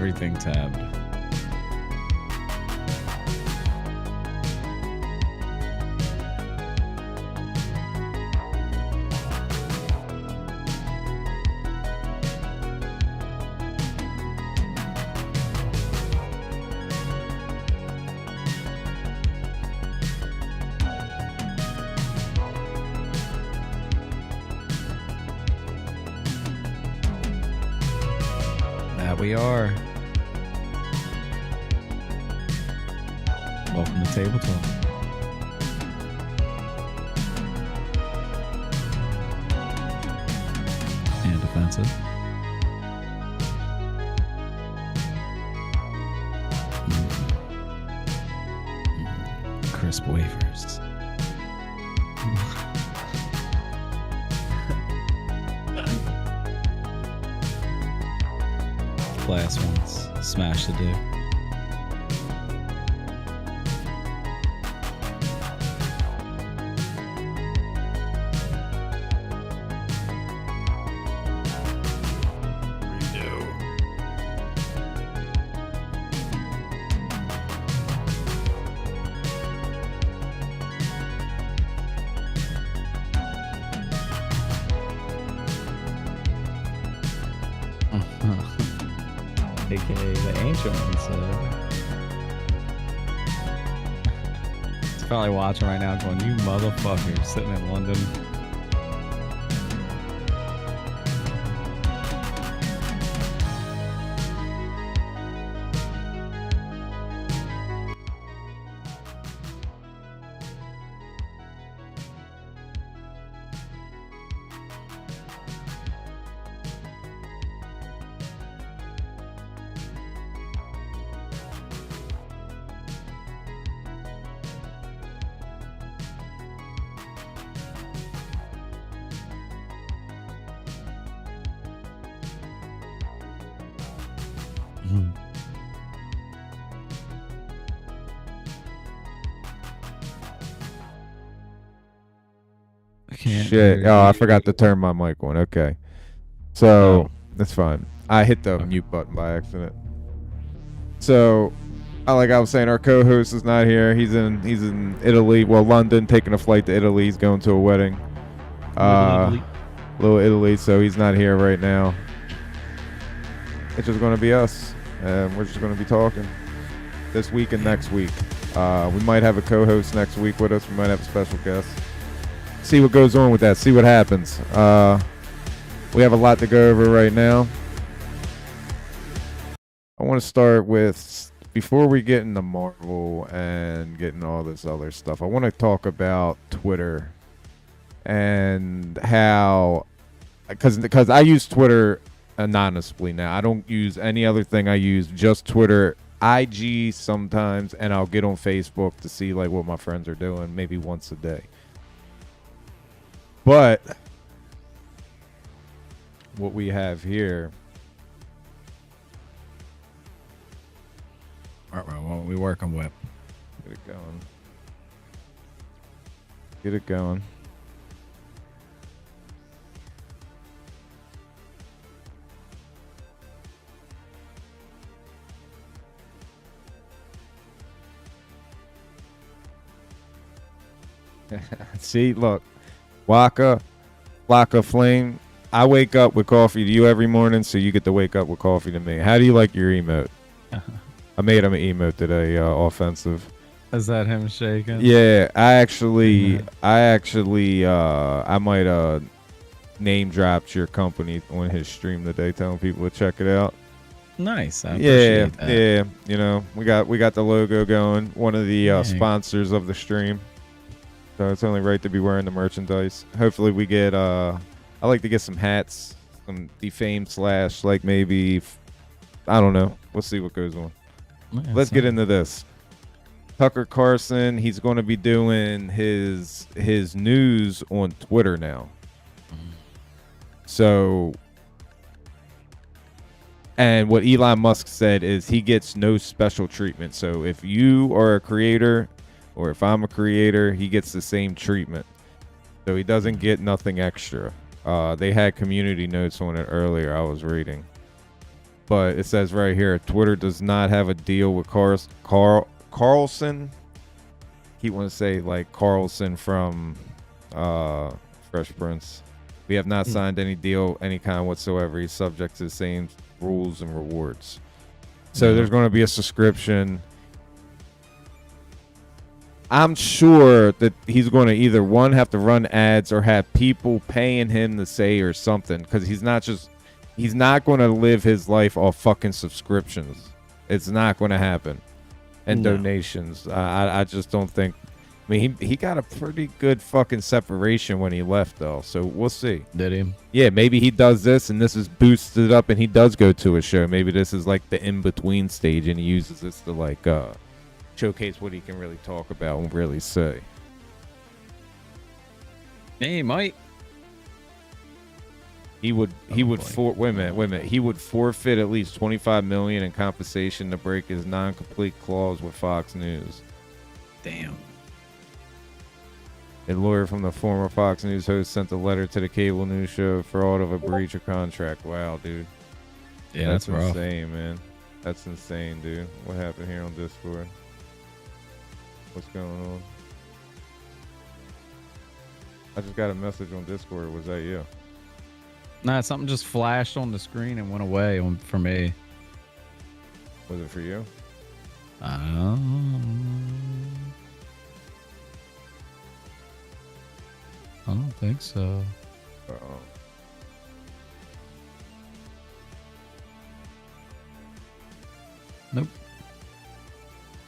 everything tabbed. We are. Welcome to Table Talk. And offensive. Crisp wafers. Last ones. Smash the dick. AKA the ancient one. He's probably watching right now going, you motherfucker, sitting in London. Shit. Oh, I forgot to turn my mic on. Okay. So, that's fine. I hit the mute button by accident. So, like I was saying, our co-host is not here. He's in Italy. Well, London, taking a flight to Italy. He's going to a wedding. Little Italy, so he's not here right now. It's just going to be us. And we're just going to be talking this week and next week. We might have a co-host next week with us. We might have a special guest. See what goes on with that. See what happens. We have a lot to go over right now. I want to start with, before we get into Marvel and getting all this other stuff, I want to talk about Twitter and how, because I use Twitter anonymously now. I don't use any other thing. I use just Twitter, IG sometimes, and I'll get on Facebook to see like what my friends are doing, maybe once a day. But what we have here, what we working with? Get it going. Get it going. See, look. Waka Flame, I wake up with coffee to you every morning, so you get to wake up with coffee to me. How do you like your emote? I made him an emote today, offensive. Is that him shaking? Yeah, I might name dropped your company on his stream today, telling people to check it out. Nice. I appreciate that. Yeah. You know, we got the logo going. One of the sponsors of the stream. So it's only right to be wearing the merchandise. Hopefully we get, I like to get some hats, some defamed / like maybe, I don't know. We'll see what goes on. Yeah, let's get into this. Tucker Carlson, he's going to be doing his news on Twitter now. So, and what Elon Musk said is he gets no special treatment. So if you are a creator, or if I'm a creator, he gets the same treatment. So he doesn't get nothing extra. They had community notes on it earlier I was reading. but it says right here, Twitter does not have a deal with Carlson. He want to say like Carlson from Fresh Prince. We have not signed any deal, any kind whatsoever. He's subject to the same rules and rewards. So there's going to be a subscription. I'm sure that he's going to either one have to run ads or have people paying him to say or something, because he's not going to live his life off fucking subscriptions. It's not going to happen. And donations. I just don't think. I mean, he got a pretty good fucking separation when he left, though. So we'll see. Did he? Yeah, maybe he does this and this is boosted up and he does go to a show. Maybe this is like the in-between stage and he uses this to like showcase what he can really talk about and really say. Hey, Mike. He would wait a minute. He would forfeit at least $25 million in compensation to break his non-complete clause with Fox News. Damn. A lawyer from the former Fox News host sent a letter to the cable news show fraud of a breach of contract. Wow, dude. Yeah, that's rough. Insane, man. That's insane, dude. What happened here on Discord? What's going on? I just got a message on Discord. Was that you? Nah, something just flashed on the screen and went away for me. Was it for you? I don't think so. Uh-oh. Nope.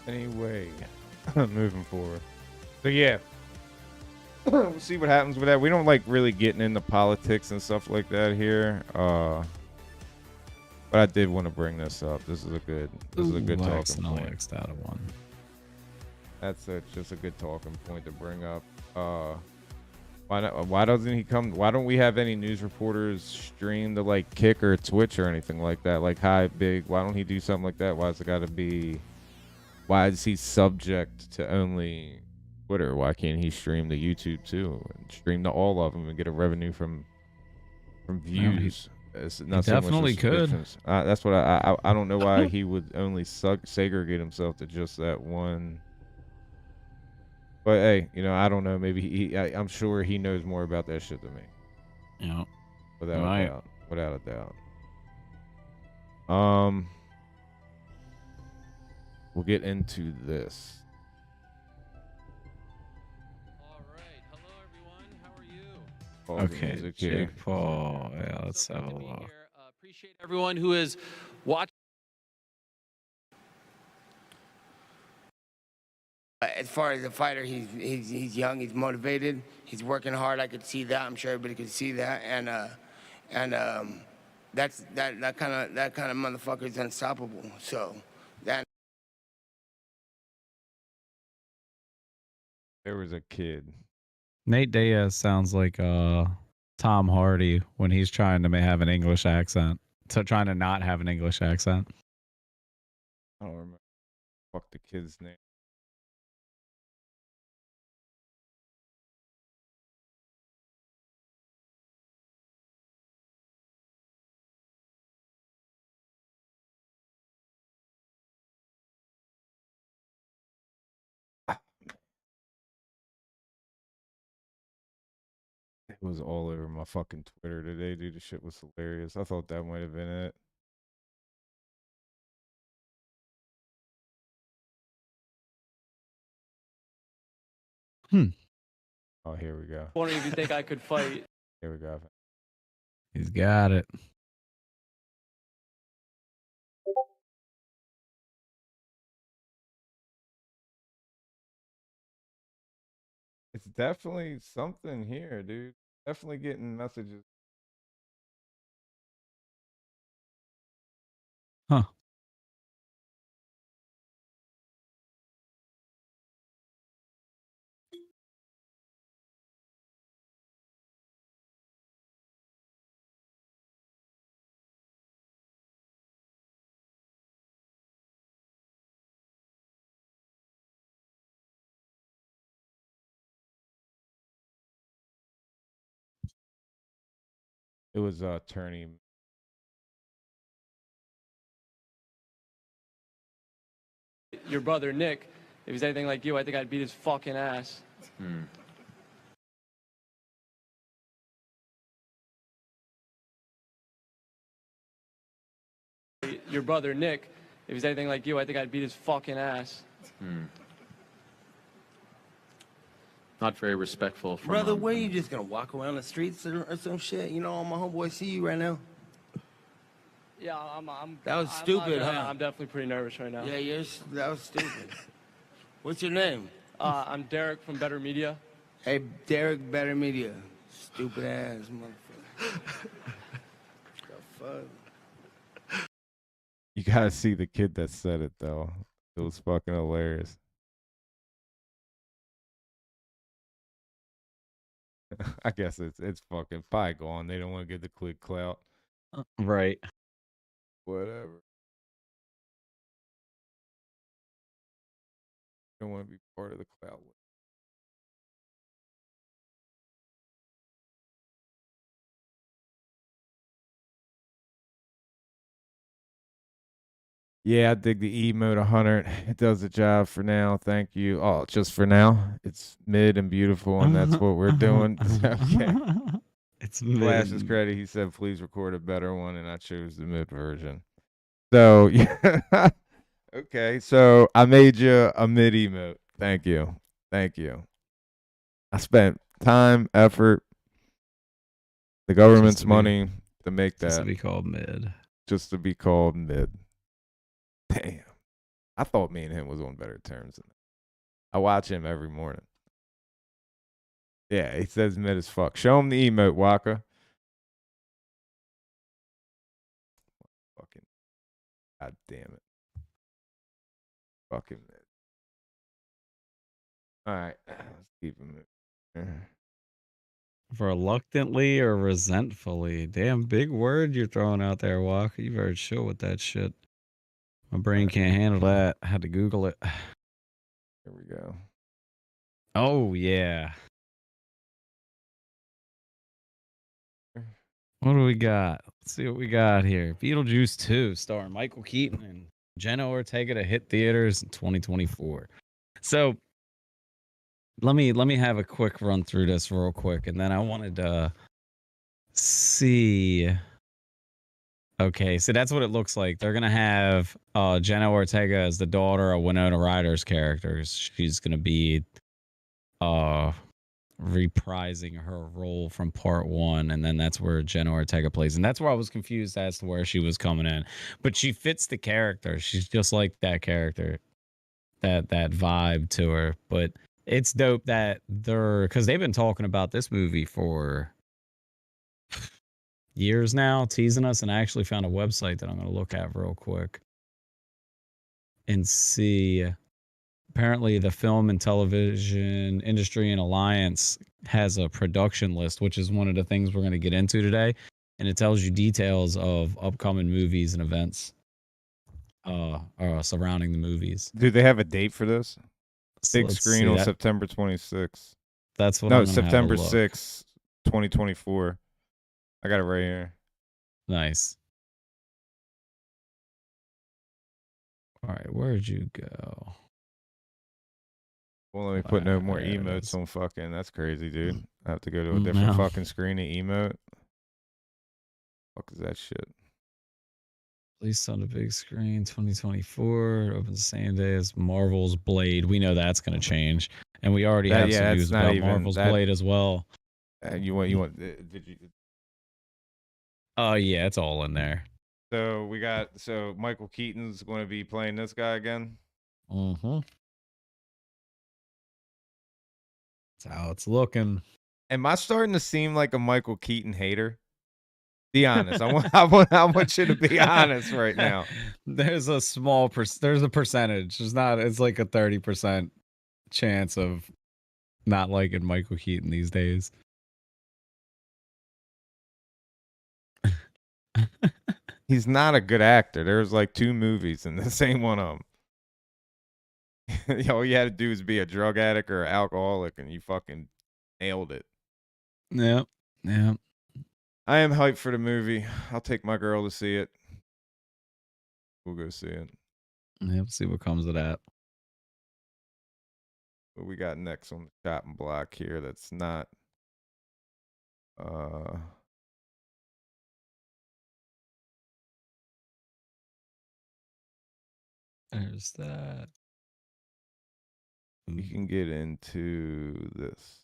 Anyway, moving forward. So yeah, we'll see what happens with that. We don't like really getting into politics and stuff like that here. But I did want to bring this up. This is a good talking point. X'd out of one. That's just a good talking point to bring up. Why doesn't he come? Why don't we have any news reporters stream to like Kick or Twitch or anything like that? Like High Big. Why don't he do something like that? Why is it got to be? Why is he subject to only Twitter? Why can't he stream to YouTube too and stream to all of them and get a revenue from views? It's not he definitely could. That's what I don't know why he would only segregate himself to just that one. But hey, I don't know. Maybe I'm sure he knows more about that shit than me. Yeah, without a doubt. Without a doubt. We'll get into this. All right. Hello, everyone. How are you? Okay, Jake Paul. Yeah, let's have a look. Appreciate everyone who is watching. As far as a fighter, he's young, he's motivated, he's working hard. I could see that. I'm sure everybody could see that, and that kind of motherfucker is unstoppable. So that. There was a kid. Nate Diaz sounds like Tom Hardy when he's trying to have an English accent. So trying to not have an English accent. I don't remember. Fuck the kid's name. It was all over my fucking Twitter today, dude. The shit was hilarious. I thought that might have been it. Oh, here we go. Wondering if you think I could fight. Here we go. He's got it. It's definitely something here, dude. Definitely getting messages. Huh. It was attorney. your brother Nick, if he's anything like you, I think I'd beat his fucking ass. Your brother Nick, if he's anything like you, I think I'd beat his fucking ass. Not very respectful. From, Brother, where you just gonna walk around the streets or some shit? You know, all my homeboys see you right now. Yeah, That was stupid, huh? I'm definitely pretty nervous right now. Yeah, that was stupid. What's your name? I'm Derek from Better Media. Hey, Derek, Better Media. Stupid ass motherfucker. The fuck? You gotta see the kid that said it though. It was fucking hilarious. I guess it's fucking probably gone. They don't want to get the click clout. Right. Whatever. Don't want to be part of the clout. Yeah, I dig the emote 100. It does the job for now. Thank you. Oh, just for now. It's mid and beautiful, and that's what we're doing. Okay. It's Flash's credit. He said, please record a better one, and I chose the mid version. So, yeah. Okay, so I made you a mid emote. Thank you. Thank you. I spent time, effort, the government's money to make that. Just to be called mid. Just to be called mid. Damn. I thought me and him was on better terms than that. I watch him every morning. Yeah, he says mid as fuck. Show him the emote, Waka. Fucking. God damn it. Fucking mid. All right. Let's keep him. Reluctantly or resentfully? Damn, big word you're throwing out there, Walker. You better chill with that shit. My brain can't handle that. I had to Google it. Here we go. Oh, yeah. What do we got? Let's see what we got here. Beetlejuice 2, starring Michael Keaton and Jenna Ortega, to hit theaters in 2024. So let me have a quick run through this real quick, and then I wanted to see. Okay, so that's what it looks like. They're gonna have Jenna Ortega as the daughter of Winona Ryder's character. She's gonna be reprising her role from part 1, and then that's where Jenna Ortega plays, and that's where I was confused as to where she was coming in. But she fits the character. She's just like that character, that vibe to her. But it's dope that because they've been talking about this movie for years now, teasing us, and I actually found a website that I'm going to look at real quick and see. Apparently, the Film and Television Industry and Alliance has a production list, which is one of the things we're going to get into today, and it tells you details of upcoming movies and events surrounding the movies. Do they have a date for this? So Big screen on September 26th. That's what. No, September 6th, 2024. I got it right here. Nice. All right, where'd you go? Well, let me put no more emotes on fucking. That's crazy, dude. I have to go to a different fucking screen to emote. Fuck is that shit? Released on the big screen, 2024. Opens the same day as Marvel's Blade. We know that's going to change, and we already have some news about Marvel's Blade as well. You want? Did you? Oh yeah, it's all in there. So we got. So Michael Keaton's going to be playing this guy again. Mm-hmm. That's how it's looking. Am I starting to seem like a Michael Keaton hater? Be honest. I want you to be honest right now. There's a small there's a percentage. It's like a 30% chance of not liking Michael Keaton these days. He's not a good actor. There's like 2 movies and the same one of them. All you had to do is be a drug addict or an alcoholic, and you fucking nailed it. Yeah. I am hyped for the movie. I'll take my girl to see it. We'll go see it. Yeah, we'll see what comes of that. What we got next on the chopping block here? That's not. There's that. We can get into this.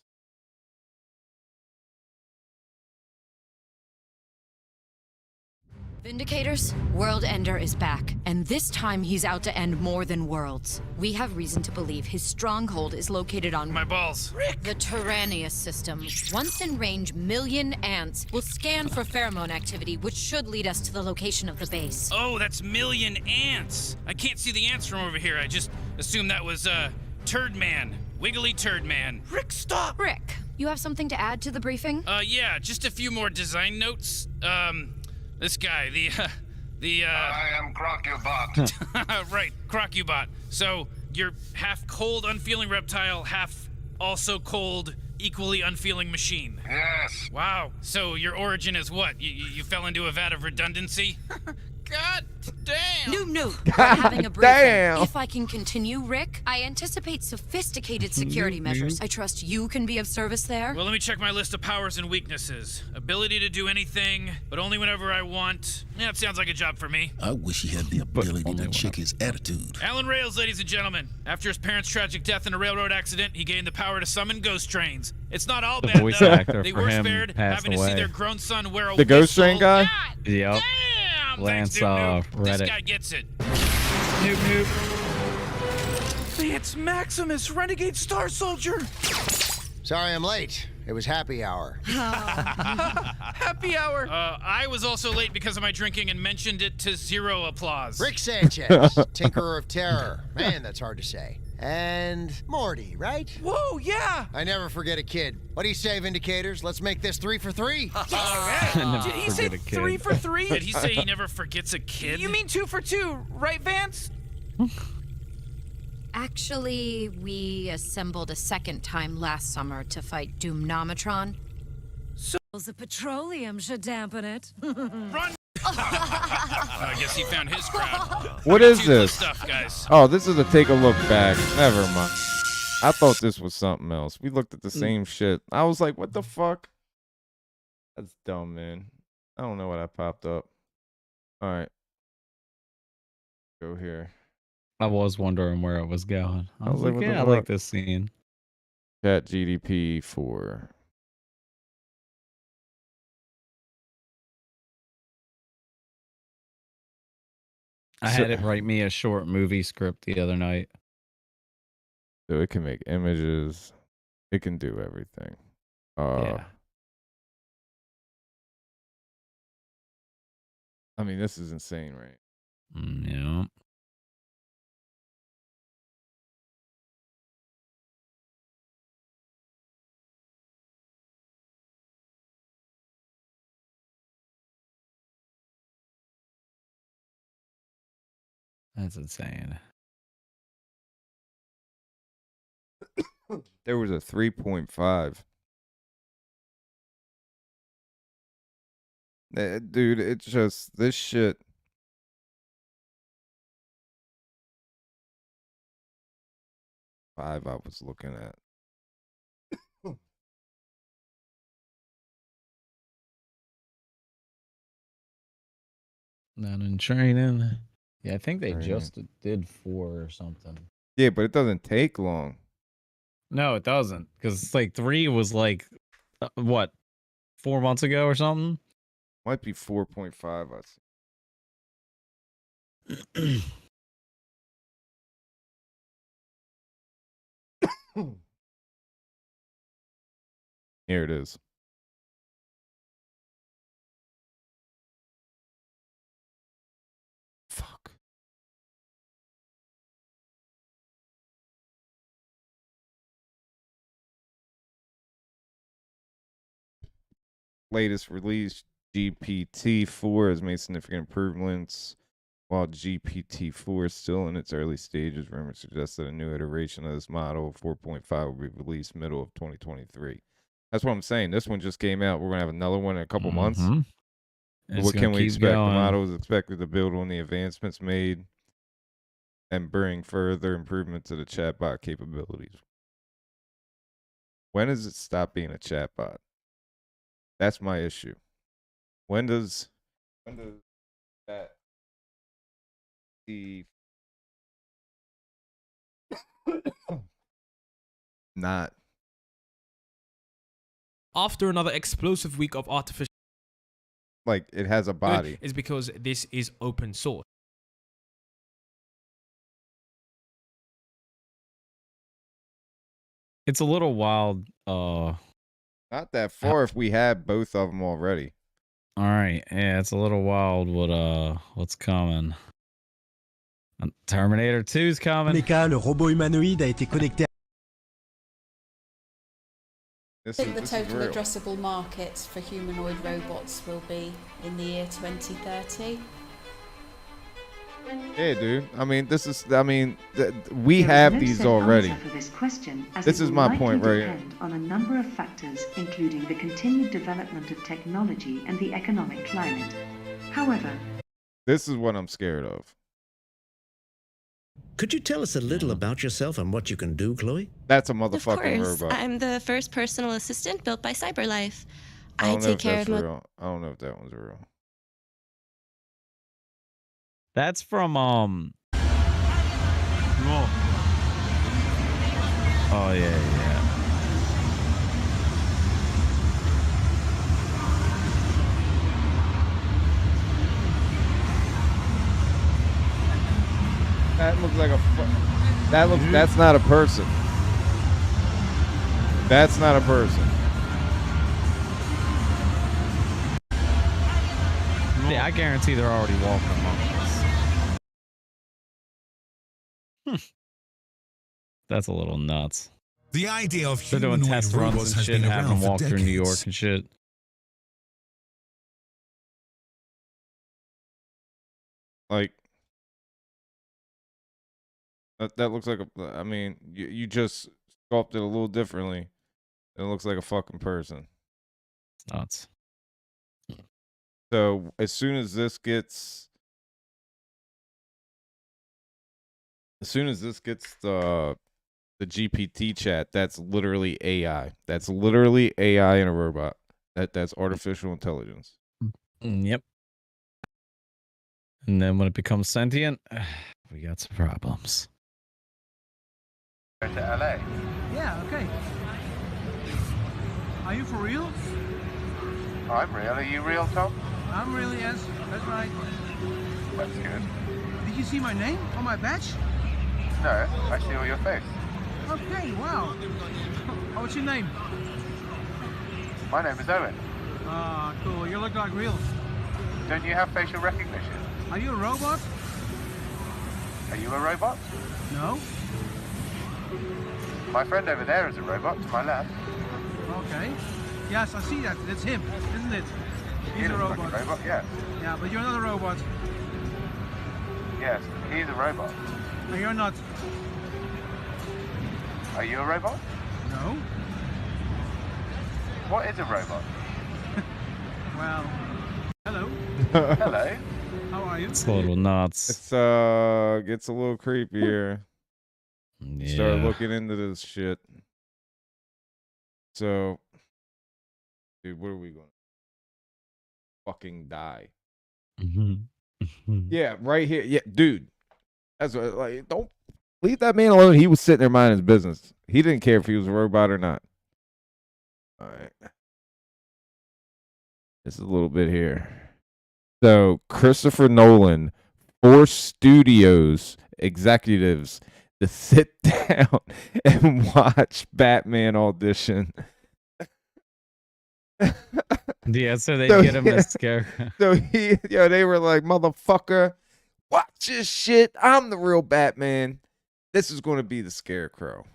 Vindicators, World Ender is back, and this time he's out to end more than worlds. We have reason to believe his stronghold is located on my balls. Rick! The Tyrannius system. Once in range, million ants will scan for pheromone activity, which should lead us to the location of the base. Oh, that's million ants. I can't see the ants from over here. I just assumed that was Turd Man. Wiggly Turd Man. Rick, stop! Rick, you have something to add to the briefing? Yeah, just a few more design notes. This guy, I am Crocubot. Right, Crocubot. So, you're half cold, unfeeling reptile, half also cold, equally unfeeling machine. Yes. Wow. So, your origin is what? You fell into a vat of redundancy? God damn! No. We're having a briefing. Damn. If I can continue, Rick, I anticipate sophisticated security measures. I trust you can be of service there. Well, let me check my list of powers and weaknesses. Ability to do anything, but only whenever I want. Yeah, it sounds like a job for me. I wish he had the ability to check his attitude. Alan Rails, ladies and gentlemen. After his parents' tragic death in a railroad accident, he gained the power to summon ghost trains. It's not all bad, voice though. actor They for were him spared passed having to see away. their grown son wear a The ghost whistle. train guy? God Yep. damn! Lance Thanks, Noob. This Reddit. guy gets it. Nope. It's Maximus, Renegade Star Soldier. Sorry I'm late. It was happy hour. Happy hour. I was also late because of my drinking and mentioned it to zero applause. Rick Sanchez, Tinkerer of Terror. Man, that's hard to say. And Morty, right? Whoa, yeah. I never forget a kid. What do you say, Vindicators? Let's make this 3 for 3. All right. Did he say forget a kid. 3 for 3? Did he say he never forgets a kid? You mean 2 for 2, right, Vance? Actually, we assembled a second time last summer to fight Doomnometron. So The petroleum should dampen it. run. I guess he found his crowd. What is Toothless this? stuff, guys. Oh, this is a take a look back. Never mind. I thought this was something else. We looked at the same shit. I was like, what the fuck? That's dumb, man. I don't know what I popped up. All right. Go here. I was wondering where it was going. I was like, what the yeah, I fuck? like this scene. Chat GDP 4. I had it write me a short movie script the other night. So it can make images. It can do everything. Yeah. I mean, this is insane, right? Yeah. That's insane. There was a 3.5. Dude, it's just this shit. Five I was looking at. Not in training. Yeah, I think they Training. just did 4 or something. Yeah, but it doesn't take long. No, it doesn't. Because it's like 3 was like, what, 4 months ago or something? Might be 4.5. I see. Here it is. Fuck. Latest release, GPT-4 has made significant improvements. While GPT-4 is still in its early stages, rumors suggest that a new iteration of this model, 4.5, will be released middle of 2023. That's what I'm saying. This one just came out. We're going to have another one in a couple months. What can we expect? The model is expected to build on the advancements made and bring further improvement to the chatbot capabilities. When does it stop being a chatbot? That's my issue. When does that the not After another explosive week of artificial like it has a body? Is because this is open source. It's a little wild. Not that far if we had both of them already. All right, yeah, it's a little wild. What's coming? Terminator 2's coming. Le robot humanoïde a été connecté. I think the total addressable market for humanoid robots will be in the year 2030. Yeah, dude. I mean, we have these already. This is my point right here. On a number of factors, including the continued development of technology and the economic climate. However, this is what I'm scared of. Could you tell us a little about yourself and what you can do, Chloe? That's a motherfucking Of course. robot. I'm the first personal assistant built by CyberLife. I I don't know take if care that's of real. I don't know if that one's real. That's from Oh yeah. That looks like that's not a person. That's not a person. Yeah, I guarantee they're already walking among us. That's a little nuts. The idea of They're doing humanoid test runs robots and has shit, been having around them for walk through New York decades. and shit. Like that looks like I mean, you just sculpted a little differently. It looks like a fucking person. It's nuts. So as soon as this gets the GPT chat, that's literally AI. That's literally AI in a robot. That's artificial intelligence. Yep. And then when it becomes sentient, we got some problems. Go to LA. Yeah, okay. Are you for real? I'm real. Are you real, Tom? I'm really, yes. That's right. That's good. Did you see my name on my badge? No, I see all your face. Okay, wow. Oh, what's your name? My name is Owen. Ah, cool. You look like real. Don't you have facial recognition? Are you a robot? Are you a robot? No. My friend over there is a robot to my left. Okay. Yes, I see that. That's him, isn't it? He's a robot. Robot, yes. Yeah, but you're not a robot. Yes, he's a robot. And you're not. Are you a robot? No. What is a robot? Well, hello. Hello. How are you? It's a little nuts. It's gets a little creepy here. Yeah. Start looking into this shit. So, dude, what are we going to fucking die? Yeah, right here. Yeah, dude. That's what, like, don't leave that man alone. He was sitting there minding his business. He didn't care if he was a robot or not. All right. Just a little bit here. So, Christopher Nolan forced studios executives to sit down and watch Batman audition. Yeah, so they get him to scare. So they were like, motherfucker, watch this shit. I'm the real Batman. This is going to be the Scarecrow.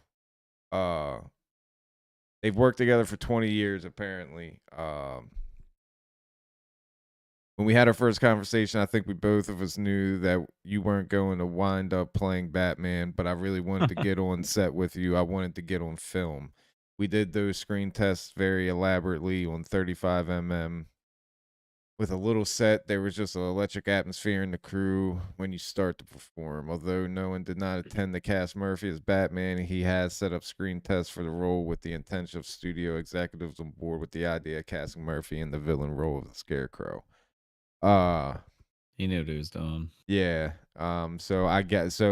They've worked together for 20 years, apparently. When we had our first conversation, I think we both of us knew that you weren't going to wind up playing Batman, but I really wanted to get on set with you. I wanted to get on film. We did those screen tests very elaborately on 35mm. with a little set, there was just an electric atmosphere in the crew when you start to perform. Although no one did not intend to cast Murphy as Batman, he has set up screen tests for the role with the intention of studio executives on board with the idea of casting Murphy in the villain role of the Scarecrow. He knew what he was doing. Yeah. So I guess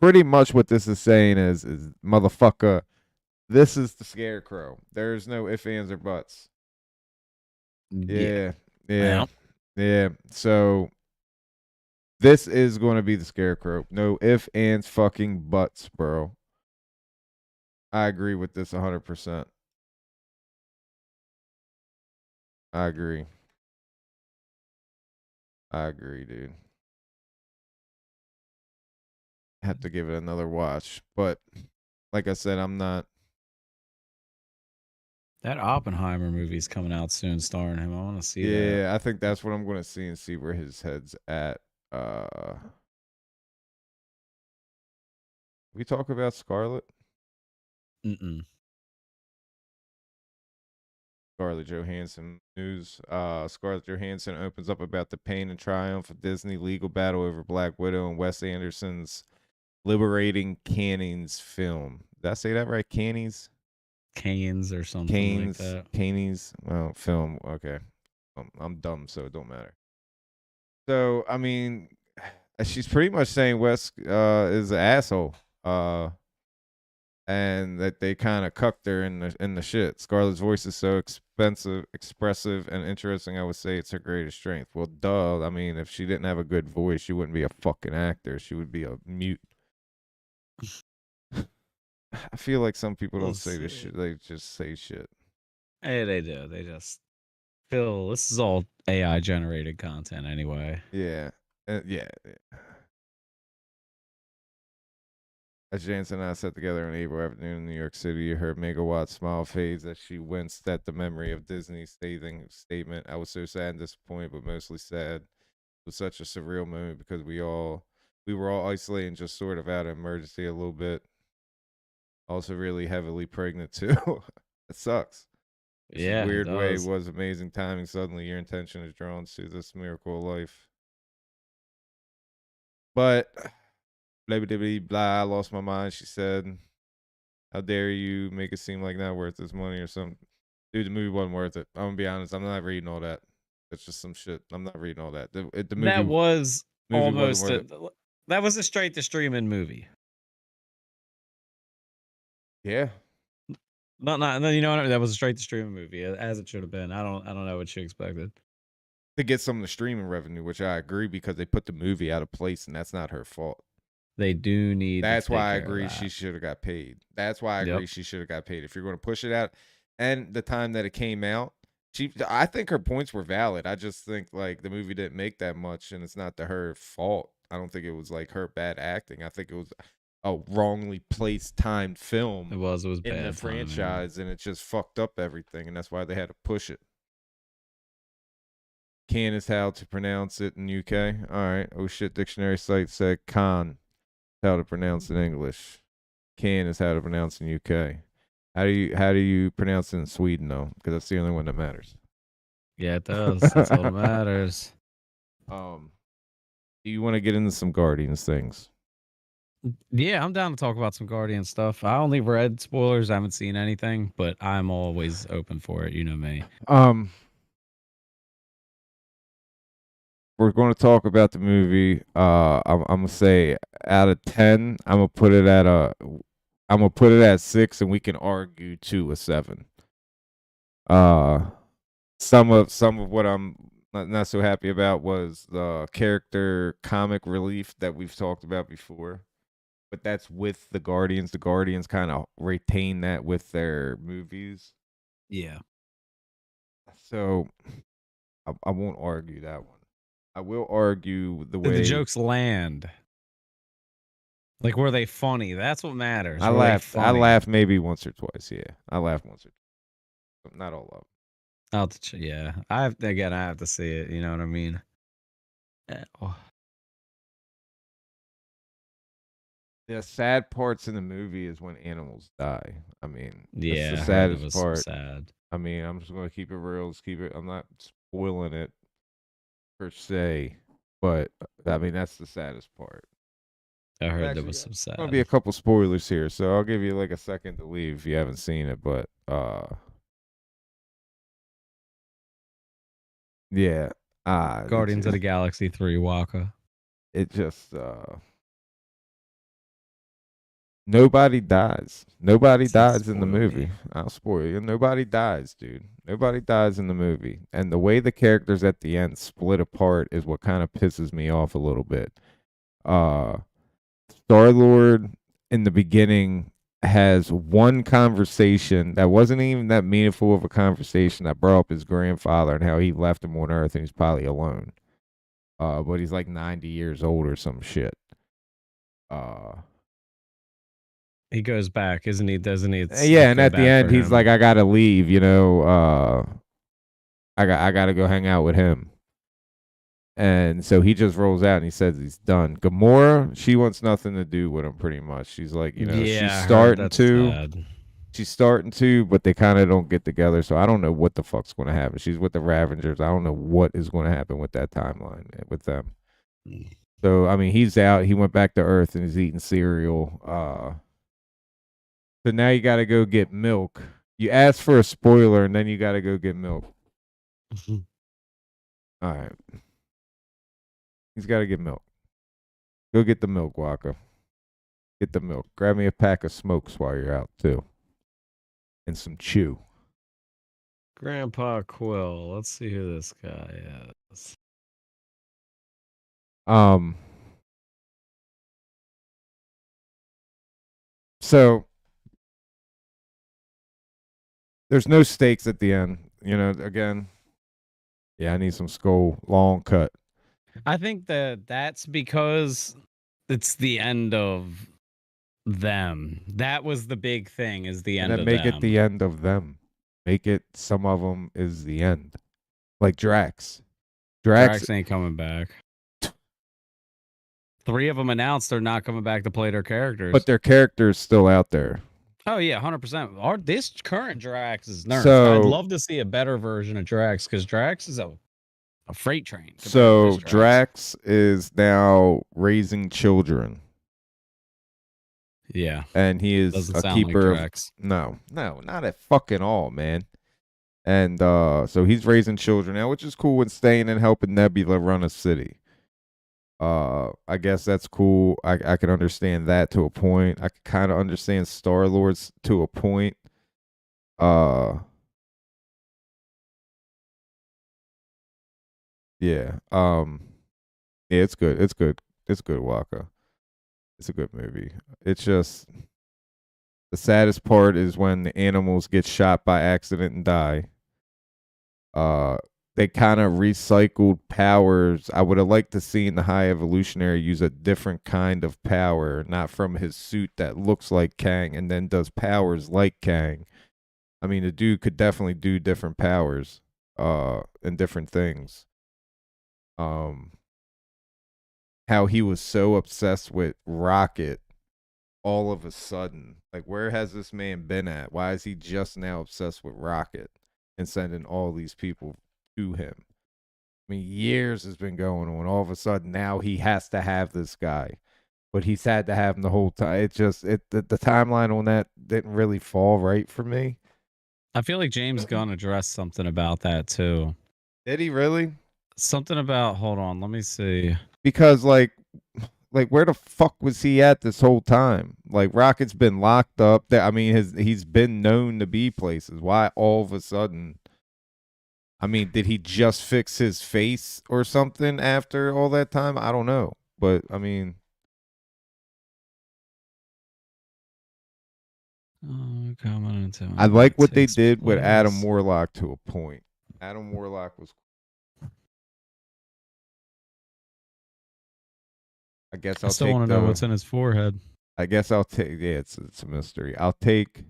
pretty much what this is saying is motherfucker, this is the Scarecrow. There's no ifs, ands, or buts. Yeah. So this is going to be the Scarecrow. No ifs, ands, fucking buts, bro. I agree with this 100%. I agree, dude. Have to give it another watch, but like I said, I'm not. That Oppenheimer movie's coming out soon, starring him. I want to see that. Yeah, I think that's what I'm going to see and see where his head's at. We talk about Scarlett. Scarlett Johansson news. Scarlett Johansson opens up about the pain and triumph of Disney legal battle over Black Widow and Wes Anderson's liberating Cannings film. Did I say that right? Cannings? Canes or something like that. Cannings. Well, film. Okay. I'm dumb, so it don't matter. So, I mean, she's pretty much saying Wes is an asshole. And that they kind of cucked her in the shit. Scarlett's voice is so expressive, and interesting. I would say it's her greatest strength. Well, duh. I mean, if she didn't have a good voice, she wouldn't be a fucking actor. She would be a mute. I feel like some people don't say this shit. They just say shit. Hey, they do. They just feel this is all AI generated content anyway. Yeah. Yeah. As Jansen and I sat together on April afternoon in New York City, her megawatt smile fades as she winced at the memory of Disney's statement. I was so sad and disappointed, but mostly sad. It was such a surreal moment because we were all isolated and just sort of out of emergency a little bit. Also really heavily pregnant too. It sucks. Yeah, weird way was amazing timing. Suddenly your attention is drawn to this miracle of life. But blah, blah, blah, blah, I lost my mind. She said, how dare you make it seem like not worth this money or something. Dude, the movie wasn't worth it. I'm going to be honest. I'm not reading all that. It's just some shit. I'm not reading all that. The movie, that was almost that was a straight to streaming movie. Yeah. No, you know what? That was a straight to streaming movie, as it should have been. I don't know what she expected. To get some of the streaming revenue, which I agree because they put the movie out of place, and that's not her fault. They do need. That's why I agree she should have got paid. That's why I agree she should have got paid. If you're going to push it out, and the time that it came out, I think her points were valid. I just think like the movie didn't make that much, and it's not her fault. I don't think it was like her bad acting. I think it was a wrongly placed timed film. It was in bad the franchise, and it just fucked up everything, and that's why they had to push it. Can is how to pronounce it in UK. All right. Oh shit! Dictionary site said con, how to pronounce it in English. Can is how to pronounce in UK. How do you pronounce it in Sweden though? Because that's the only one that matters. Yeah, it does. That's all that matters. Do you want to get into some Guardians things? Yeah, I'm down to talk about some Guardian stuff. I only read spoilers. I haven't seen anything, but I'm always open for it. You know me. We're going to talk about the movie. I'm gonna say out of 10, I'm gonna put it at 6, and we can argue to a 7. Some of what I'm not so happy about was the character comic relief that we've talked about before. But that's with the Guardians. The Guardians kind of retain that with their movies. Yeah. So I won't argue that one. I will argue the way the jokes land. Like, were they funny? That's what matters. I laughed maybe once or twice. Yeah, I laughed once or twice. Not all of them. Yeah. I have to see it. You know what I mean? The sad parts in the movie is when animals die. I mean, yeah, that's the saddest part. Sad. I mean, I'm just gonna keep it real. I'm not spoiling it per se, but I mean that's the saddest part. I heard Actually, there was some sad. Gonna be a couple spoilers here, so I'll give you like a second to leave if you haven't seen it. But yeah, Guardians of the Galaxy 3 Waka. It just nobody dies. Nobody dies in the movie. I'll spoil you. Nobody dies, dude. Nobody dies in the movie. And the way the characters at the end split apart is what kind of pisses me off a little bit. Star-Lord in the beginning has one conversation that wasn't even that meaningful of a conversation that brought up his grandfather and how he left him on Earth and he's probably alone. But he's like 90 years old or some shit. He goes back, isn't he? Doesn't he? Yeah, and at the end he's like, I gotta leave, you know, I gotta go hang out with him. And so he just rolls out and he says he's done. Gamora, she wants nothing to do with him pretty much. She's like, you know, she's starting to, but they kind of don't get together. So I don't know what the fuck's going to happen. She's with the Ravengers. I don't know what is going to happen with that timeline with them. So, I mean, he's out. He went back to Earth and he's eating cereal. So now you got to go get milk. You asked for a spoiler and then you got to go get milk. All right. He's got to get milk. Go get the milk, Waka. Get the milk. Grab me a pack of smokes while you're out, too. And some chew. Grandpa Quill. Let's see who this guy is. So there's no stakes at the end. You know, again, yeah, I need some skull long cut. I think that's because it's the end of them. That was the big thing, is the end of them. Make it the end of them. Make it some of them is the end. Like Drax. Drax ain't coming back. 3 of them announced they're not coming back to play their characters. But their character's still out there. Oh, yeah, 100%. This current Drax is nerfed. So, I'd love to see a better version of Drax, because Drax is a freight train. So Drax is now raising children. Yeah. And he is Doesn't a sound keeper like Drax. No, not at fucking all, man. And so he's raising children now, which is cool, and staying and helping Nebula run a city. I guess that's cool. I can understand that to a point. I can kind of understand Star-Lord's to a point. Yeah. Yeah, it's good. It's good. It's good, Waka. It's a good movie. It's just the saddest part is when the animals get shot by accident and die. They kind of recycled powers. I would have liked to see the High Evolutionary use a different kind of power, not from his suit that looks like Kang and then does powers like Kang. I mean, the dude could definitely do different powers, and different things. How he was so obsessed with Rocket all of a sudden. Like, where has this man been at? Why is he just now obsessed with Rocket and sending all these people to him? I mean, years has been going on. All of a sudden, now he has to have this guy. But he's had to have him the whole time. It just, the timeline on that didn't really fall right for me. I feel like James Gunn addressed something about that, too. Did he really? Something about, hold on, let me see. Because, like where the fuck was he at this whole time? Like, Rocket's been locked up. I mean, he's been known to be places. Why all of a sudden? I mean, did he just fix his face or something after all that time? I don't know. But, I mean... I like what they did with Adam Warlock to a point. Adam Warlock was... I guess I still want to know what's in his forehead. I guess I'll take... Yeah, it's a mystery. I'll take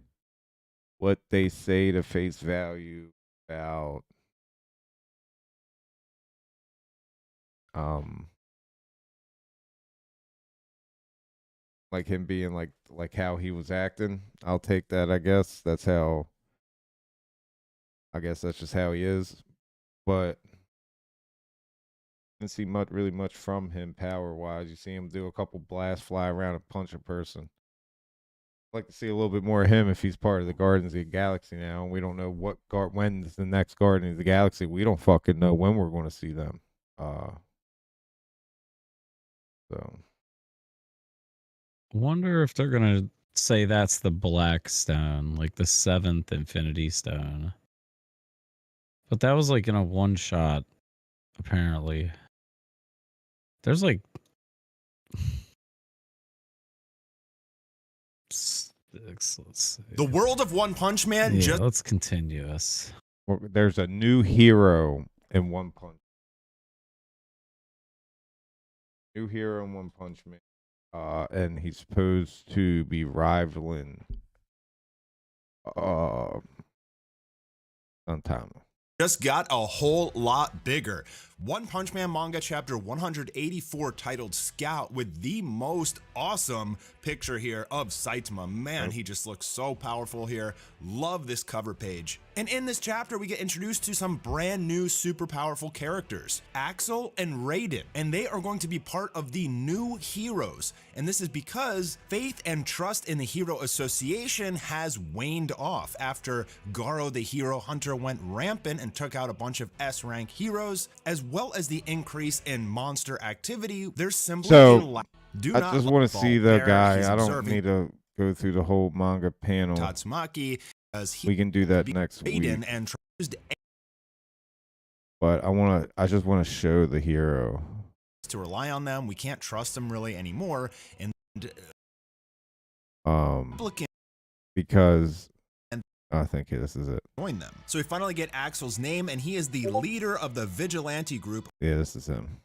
what they say to face value about... like him being like how he was acting. I'll take that, I guess. I guess that's just how he is. But Didn't see really much from him power wise. You see him do a couple blasts, fly around, and punch a person. I'd like to see a little bit more of him if he's part of the Guardians of the Galaxy now. And we don't know when's the next Guardians of the Galaxy. We don't fucking know when we're going to see them. So, Wonder if they're gonna say that's the Black Stone, like the 7th Infinity Stone. But that was like in a one shot, apparently. There's like let's see. The world of One Punch Man Yeah, just let's continue this. there's a new hero in One Punch. New hero in One Punch Man. And he's supposed to be rivaling Santana. just got a whole lot bigger. One Punch Man manga chapter 184 titled Scout with the most awesome picture here of Saitama. Man, he just looks so powerful here. Love this cover page. And in this chapter, we get introduced to some brand new super powerful characters, Axel and Raiden, and they are going to be part of the new heroes. And this is because faith and trust in the Hero Association has waned off after Garo the Hero Hunter went rampant and took out a bunch of S-rank heroes, as well as the increase in monster activity. There's simply I just want to see the guy. I don't need to go through the whole manga panel. Tatsumaki, as we can do that next week. And but I just want to show the hero. To rely on them, we can't trust them really anymore. And because I think this is it. Join them. So we finally get Axel's name, and he is the leader of the vigilante group. Yeah, this is him.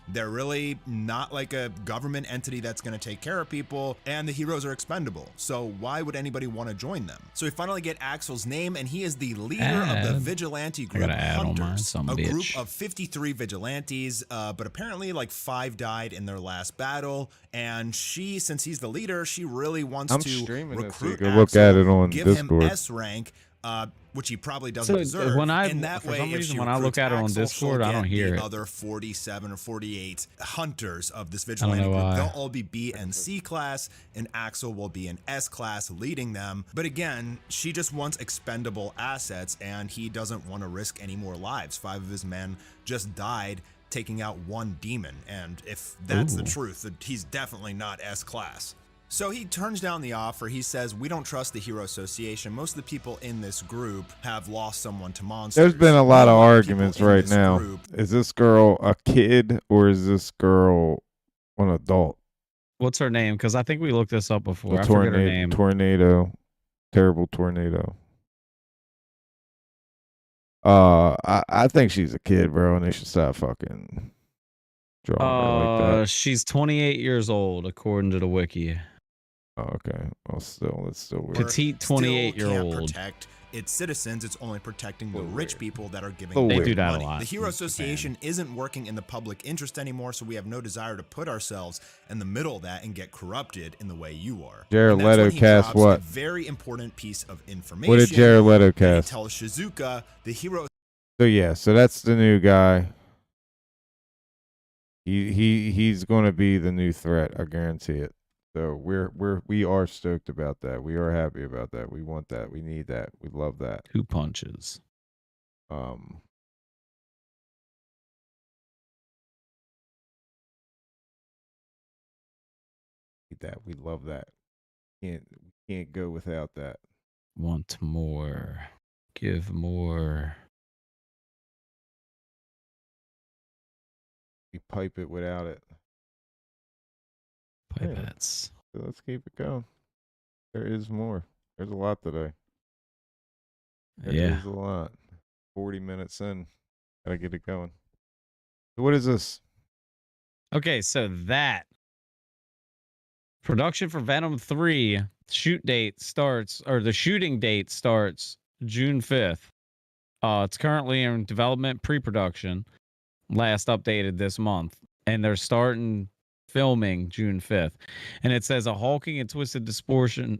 They're really not like a government entity that's going to take care of people, and the heroes are expendable. So why would anybody want to join them? So we finally get Axel's name, and he is the leader of the vigilante group Hunters, a group of 53 vigilantes, but apparently like 5 died in their last battle. And she, since he's the leader, she really wants to recruit Axel, look at it on give Discord. him S rank. Which he probably doesn't deserve. For way, some reason, when I look at it on Discord, I don't hear it. Other 47 or 48 hunters of this vigilante group, they'll all be B and C class, and Axel will be an S class leading them. But again, she just wants expendable assets, and he doesn't want to risk any more lives. 5 of his men just died taking out 1 demon, and if that's the truth, he's definitely not S class. So he turns down the offer. He says, we don't trust the Hero Association. Most of the people in this group have lost someone to monsters. There's been a lot of arguments right now. Is this girl a kid or is this girl an adult? What's her name? Because I think we looked this up before. I forget her name. Tornado. Terrible tornado. I think she's a kid, bro, and they should stop fucking drawing her like that. She's 28 years old, according to the wiki. Oh, okay. Well, it's still weird. Petite 28-year-old. Protect its citizens. It's only protecting the rich people that are giving they do that money. a lot. The Hero Association isn't working in the public interest anymore, so we have no desire to put ourselves in the middle of that and get corrupted in the way you are. Jared Leto cast what? A very important piece of information. What did Jared Leto cast? Tell Shizuka, the Hero. So yeah, so that's the new guy. He's going to be the new threat. I guarantee it. So we are stoked about that. We are happy about that. We want that. We need that. We love that. 2 punches. That we love that. We can't go without that. Want more. Give more. We pipe it without it. Pipettes. So let's keep it going. There is more. There's a lot today. There is a lot. 40 minutes in. Gotta get it going. So what is this? Okay, so that production for Venom 3 the shooting date starts June 5th. It's currently in development, pre-production. Last updated this month, and they're starting filming June 5th. And it says a hulking and twisted distortion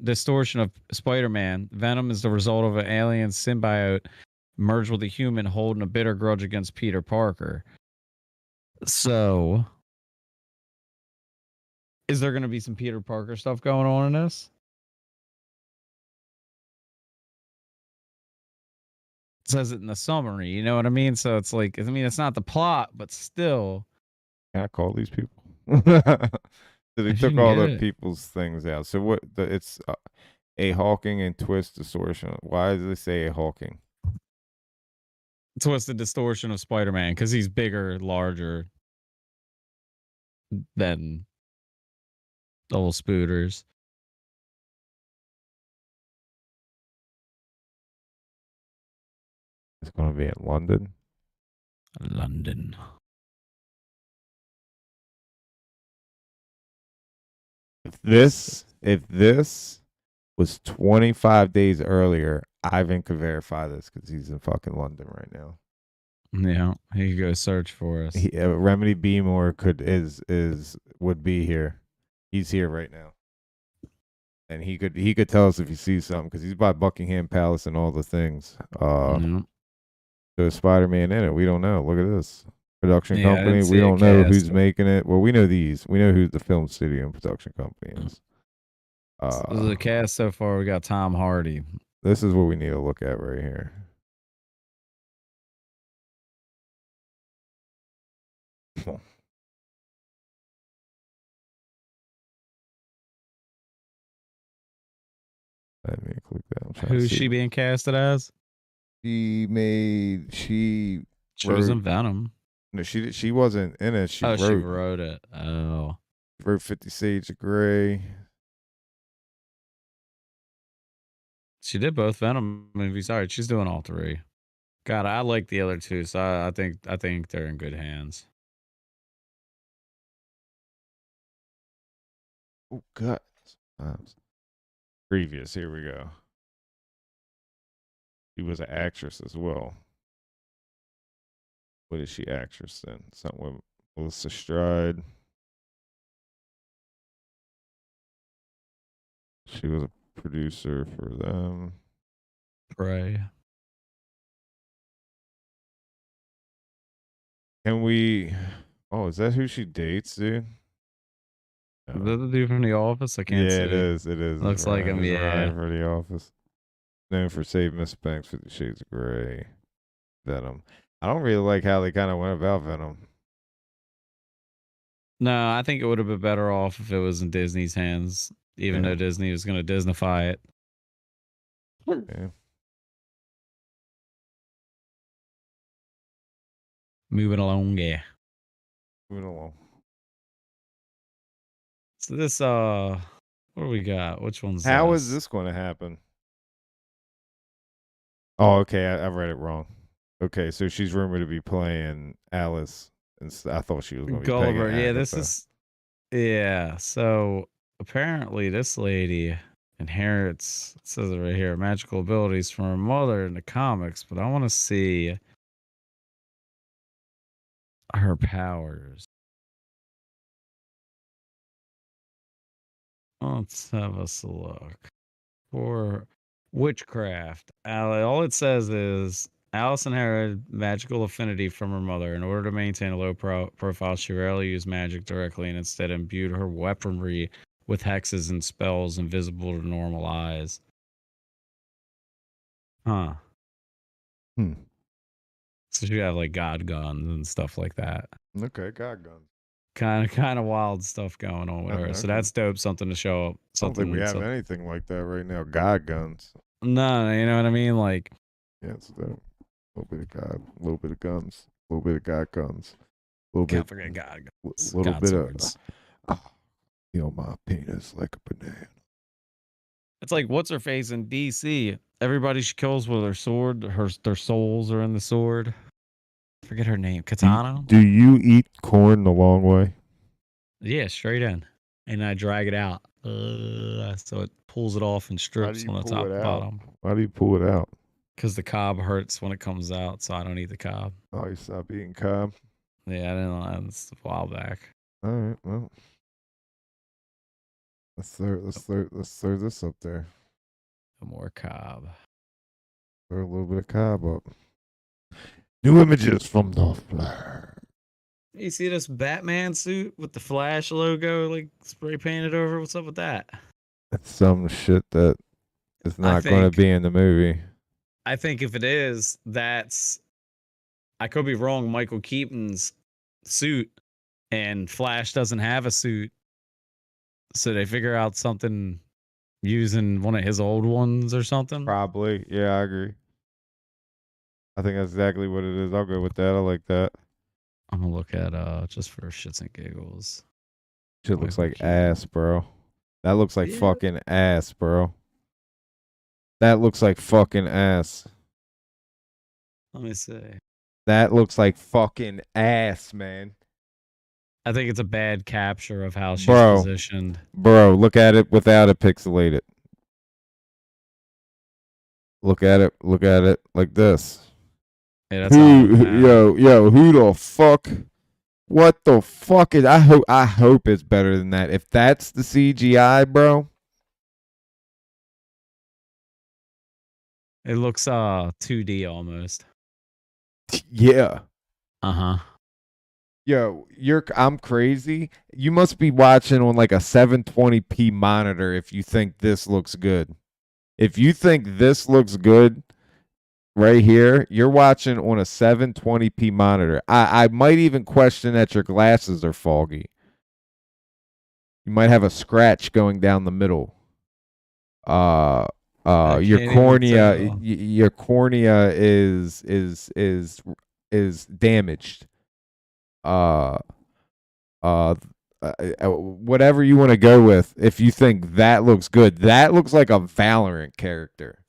of Spider-Man. Venom is the result of an alien symbiote merged with a human holding a bitter grudge against Peter Parker. So, is there going to be some Peter Parker stuff going on in this? It says it in the summary, you know what I mean? So it's like, I mean, it's not the plot, but still. Can I call these people? So they took all the people's things out. So what? It's a Hawking and twist distortion. Why does they say a Hawking? Twisted distortion of Spider-Man because he's bigger, larger than the old Spooters. It's going to be in London. London. If this was 25 days earlier, Ivan could verify this because he's in fucking London right now. Yeah, he could go search for us. Remedy Beemore would be here. He's here right now, and he could tell us if he sees something because he's by Buckingham Palace and all the things. There's Spider-Man in it. We don't know. Look at this production company. We don't know who's making it. Well, we know these. We know who the film studio and production company is. This is the cast so far. We got Tom Hardy. This is what we need to look at right here. Let me click that. Who's she being casted as? She was in Venom. No, she wasn't in it. She wrote it. Oh. Wrote 50 Shades of Grey. She did both Venom movies. All right, she's doing all three. God, I like the other two, so I think they're in good hands. Oh God. Previous. Here we go. She was an actress as well. What is she actress in? Something with Melissa Stride. She was a producer for them. Prey. Can we? Oh, is that who she dates, dude? Is that the dude from The Office? I can't see. Yeah, it is. It is. Looks like him. Yeah. Ryan for The Office. Known for Save Miss Banks, 50 Shades of Grey, Venom. I don't really like how they kind of went about Venom. No, I think it would have been better off if it was in Disney's hands, even though Disney was going to Disneyfy it. Yeah. Moving along, yeah. Moving along. So this, what do we got? Which one's How is this going to happen? Oh, okay. I read it wrong. Okay, so she's rumored to be playing Alice. And I thought she was going to be Gulliver. playing Yeah, Agatha. this is. Yeah. So apparently, this lady inherits. It says it right here, magical abilities from her mother in the comics. But I want to see her powers. Let's have us a look. For witchcraft, all it says is Alice inherited magical affinity from her mother. In order to maintain a low profile, she rarely used magic directly and instead imbued her weaponry with hexes and spells invisible to normal eyes. Huh. So she have like god guns and stuff like that. Okay, god guns. Kind of wild stuff going on with her. Okay. So that's dope. Something to show up. I don't think we have anything like that right now. God guns. No, you know what I mean? Like, yeah, it's dope. A little bit of God, a little bit of guns, a little bit of God guns, a little can't bit. forget God guns. A little God bit swords. Feel my penis like a banana. It's like what's her face in DC? Everybody she kills with her sword, their souls are in the sword. Forget her name. Katana? Do you eat corn the long way? Yeah, straight in. And I drag it out. So it pulls it off in strips on the top and bottom. Why do you pull it out? Because the cob hurts when it comes out, so I don't eat the cob. Oh, you stop eating cob? Yeah, I didn't know. It's a while back. All right, well. Let's throw this up there. No more cob. Throw a little bit of cob up. New images from the Flash. You see this Batman suit with the Flash logo like spray painted over? What's up with that? It's some shit that is not going to be in the movie. I think if it is, that's, I could be wrong, Michael Keaton's suit, and Flash doesn't have a suit. So they figure out something using one of his old ones or something. Probably. Yeah, I agree. I think that's exactly what it is. I'll go with that. I like that. I'm gonna look at just for shits and giggles. Shit looks like ass, bro. That looks like fucking ass, bro. That looks like fucking ass. Let me see. That looks like fucking ass, man. I think it's a bad capture of how she's positioned. Bro, look at it without it pixelated. Look at it like this. Yeah, that's who the fuck? What the fuck is? I hope it's better than that. If that's the CGI, bro. It looks 2D almost. Yeah. Uh-huh. Yo, I'm crazy. You must be watching on like a 720p monitor if you think this looks good. If you think this looks good right here, you're watching on a 720p monitor. I might even question that your glasses are foggy. You might have a scratch going down the middle. Your cornea is damaged. Whatever you want to go with, if you think that looks good, that looks like a Valorant character.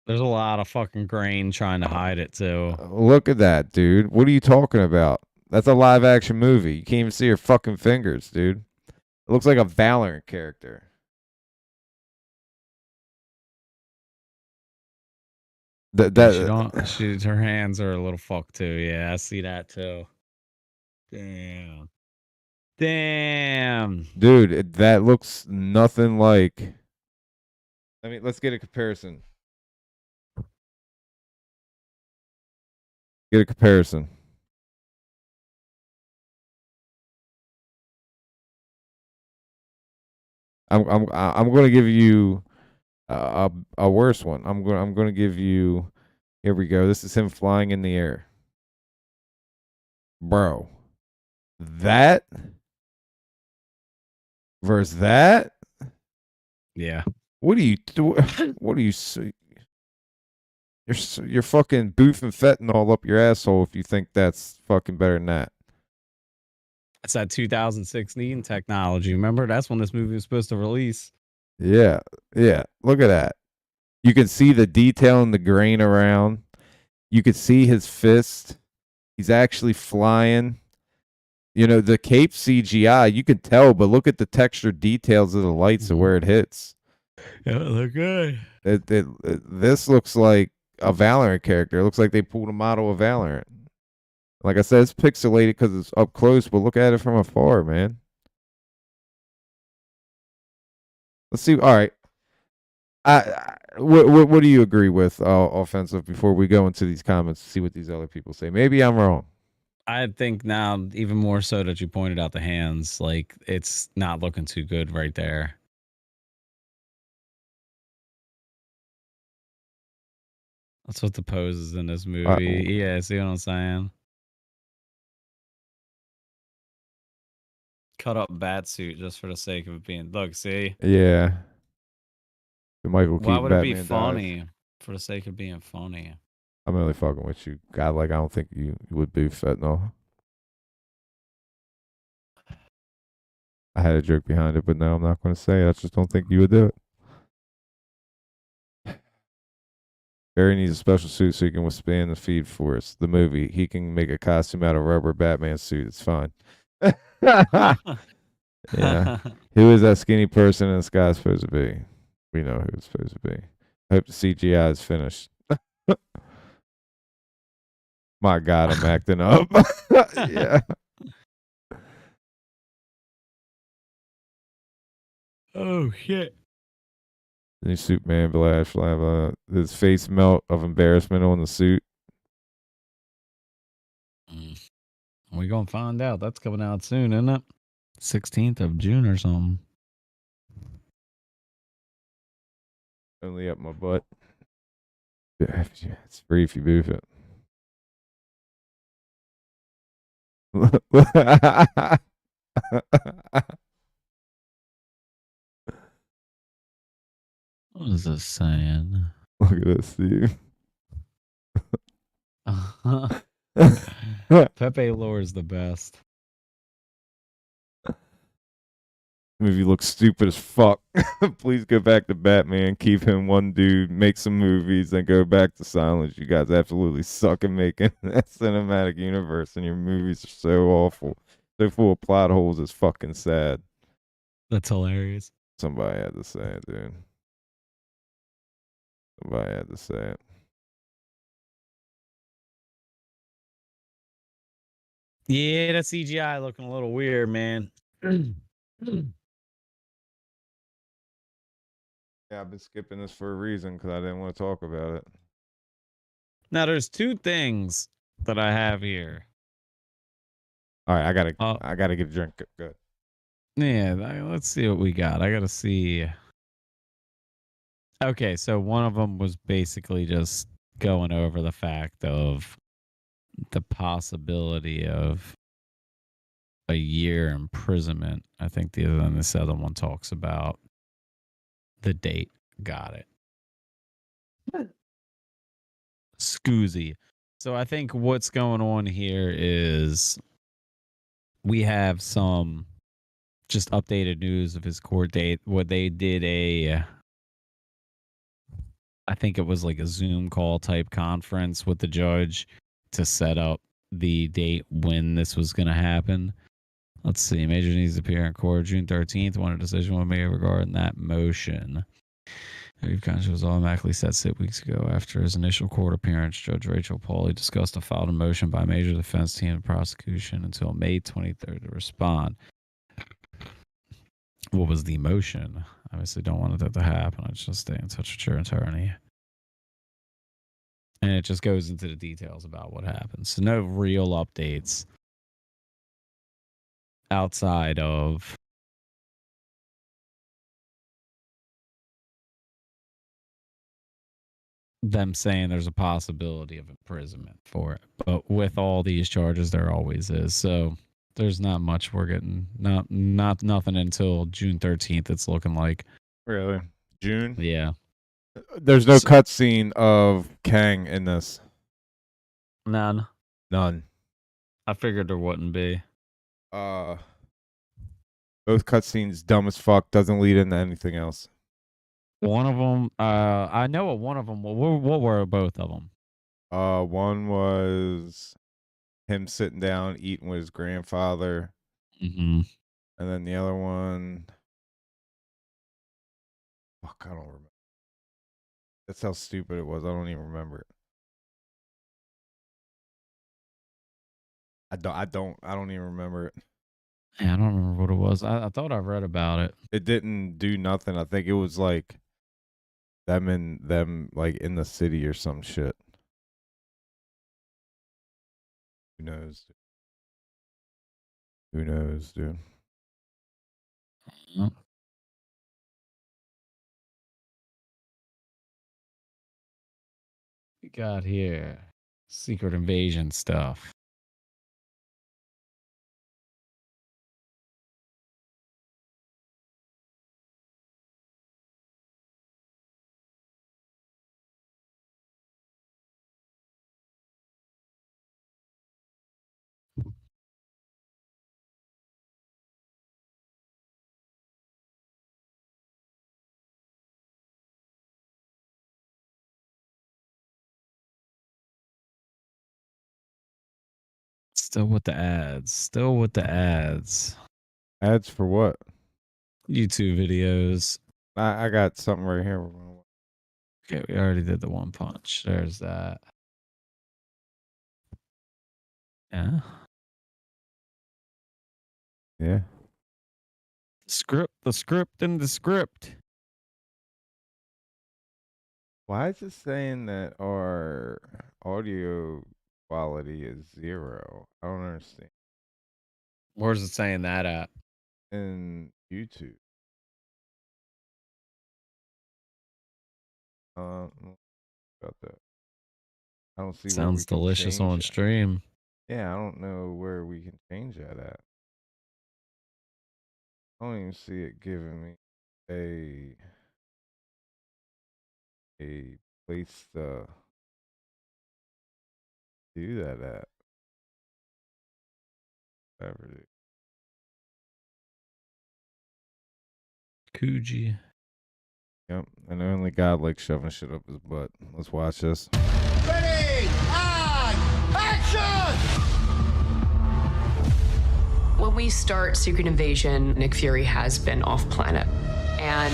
There's a lot of fucking grain trying to hide it too. Look at that, dude. What are you talking about? That's a live action movie. You can't even see her fucking fingers, dude. It looks like a Valorant character. Her hands are a little fucked too. Yeah, I see that too. Damn. Dude, that looks nothing like. Let's get a comparison. Get a comparison. I'm going to give you a worse one. I'm going to give you. Here we go. This is him flying in the air, bro. That versus that. Yeah. What do you do? What do you see? You're fucking boofing fentanyl up your asshole if you think that's fucking better than that. That's that 2016 technology. Remember, that's when this movie was supposed to release. Yeah. Look at that. You can see the detail in the grain around. You could see his fist. He's actually flying. You know, the cape CGI, you can tell, but look at the texture details of the lights of where it hits. Yeah, look good. This looks like a Valorant character. It looks like they pulled a model of Valorant. Like I said, it's pixelated because it's up close, but look at it from afar, man. Let's see. All right. What do you agree with offensive before we go into these comments to see what these other people say? Maybe I'm wrong. I think now even more so that you pointed out the hands, like it's not looking too good right there. That's what the pose is in this movie. Yeah, see what I'm saying? Cut up bat suit just for the sake of it being. Look, see? Yeah. The Michael Keaton Why would it be Batman funny dies. for the sake of being funny? I'm only fucking with you. God, like I don't think you would boof fentanyl. I had a joke behind it, but no, I'm not going to say it. I just don't think you would do it. Barry needs a special suit so he can withstand the Feed Force. The movie. He can make a costume out of rubber Batman suit. It's fine. Yeah. Who is that skinny person in the sky supposed to be? We know who it's supposed to be. I hope the CGI is finished. My God, I'm acting up. Yeah. Oh, shit. The new Superman Flash, his face melt of embarrassment on the suit. We gonna find out. That's coming out soon, isn't it? 16th of June or something. Only up my butt. It's free if you move it. What is this saying? Look at this, Steve. Pepe Lore is the best. Movie looks stupid as fuck. Please go back to Batman. Keep him one dude. Make some movies, then go back to silence. You guys absolutely suck at making that cinematic universe, and your movies are so awful, so full of plot holes. It's fucking sad. That's hilarious. Somebody had to say it, dude. Somebody had to say it. Yeah, the CGI looking a little weird, man. Yeah, I've been skipping this for a reason because I didn't want to talk about it. Now, there's two things that I have here. All right, I gotta get a drink. Good. Yeah, let's see what we got. I gotta see. Okay, so one of them was basically just going over the fact of the possibility of a year imprisonment. I think this other one talks about the date. Got it. Scoozy. So I think what's going on here is we have some just updated news of his court date. What they did I think it was like a Zoom call type conference with the judge to set up the date when this was going to happen. Let's see. Major needs to appear in court June 13th when a decision was made regarding that motion. Dave Concha was automatically set 6 weeks ago. After his initial court appearance, Judge Rachel Pauly discussed a filed motion by a major defense team and prosecution until May 23rd to respond. What was the motion? Obviously don't want that to happen. I just stay in touch with your attorney. And it just goes into the details about what happens. So no real updates outside of them saying there's a possibility of imprisonment for it. But with all these charges, there always is. So there's not much we're getting. Not nothing until June 13th, it's looking like. Really? June? Yeah. There's no cutscene of Kang in this. None. I figured there wouldn't be. Both cutscenes dumb as fuck. Doesn't lead into anything else. One of them, I know one of them. What were both of them? One was him sitting down eating with his grandfather, and then the other one, fuck, I don't remember. That's how stupid it was. I don't even remember it. I don't even remember it. Yeah, I don't remember what it was. I thought I read about it. It didn't do nothing. I think it was like them like in the city or some shit. Who knows? Who knows, dude? We got here Secret Invasion stuff. Still with the ads. Ads for what? YouTube videos. I got something right here. Okay, we already did the One Punch. There's that. Yeah. Yeah. The script and the script. Why is it saying that our audio quality is 0? I don't understand. Where's it saying that at? In YouTube. About that. I don't see where we Sounds can delicious change on that. stream. Yeah, I don't know where we can change that at. I don't even see it giving me a place to do that at. Whatever it is. Coogee. Yep, and only God likes shoving shit up his butt. Let's watch this. Ready, and action! When we start Secret Invasion, Nick Fury has been off planet. And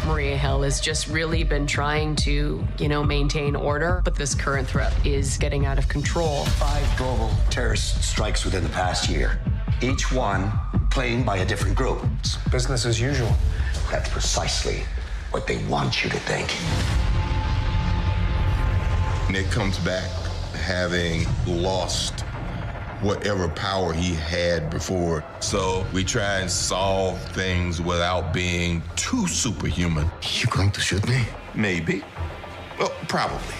Maria Hill has just really been trying to, maintain order. But this current threat is getting out of control. 5 global terrorist strikes within the past year. Each one claimed by a different group. It's business as usual. That's precisely what they want you to think. Nick comes back having lost whatever power he had before. So we try and solve things without being too superhuman. You going to shoot me? Maybe. Well, probably.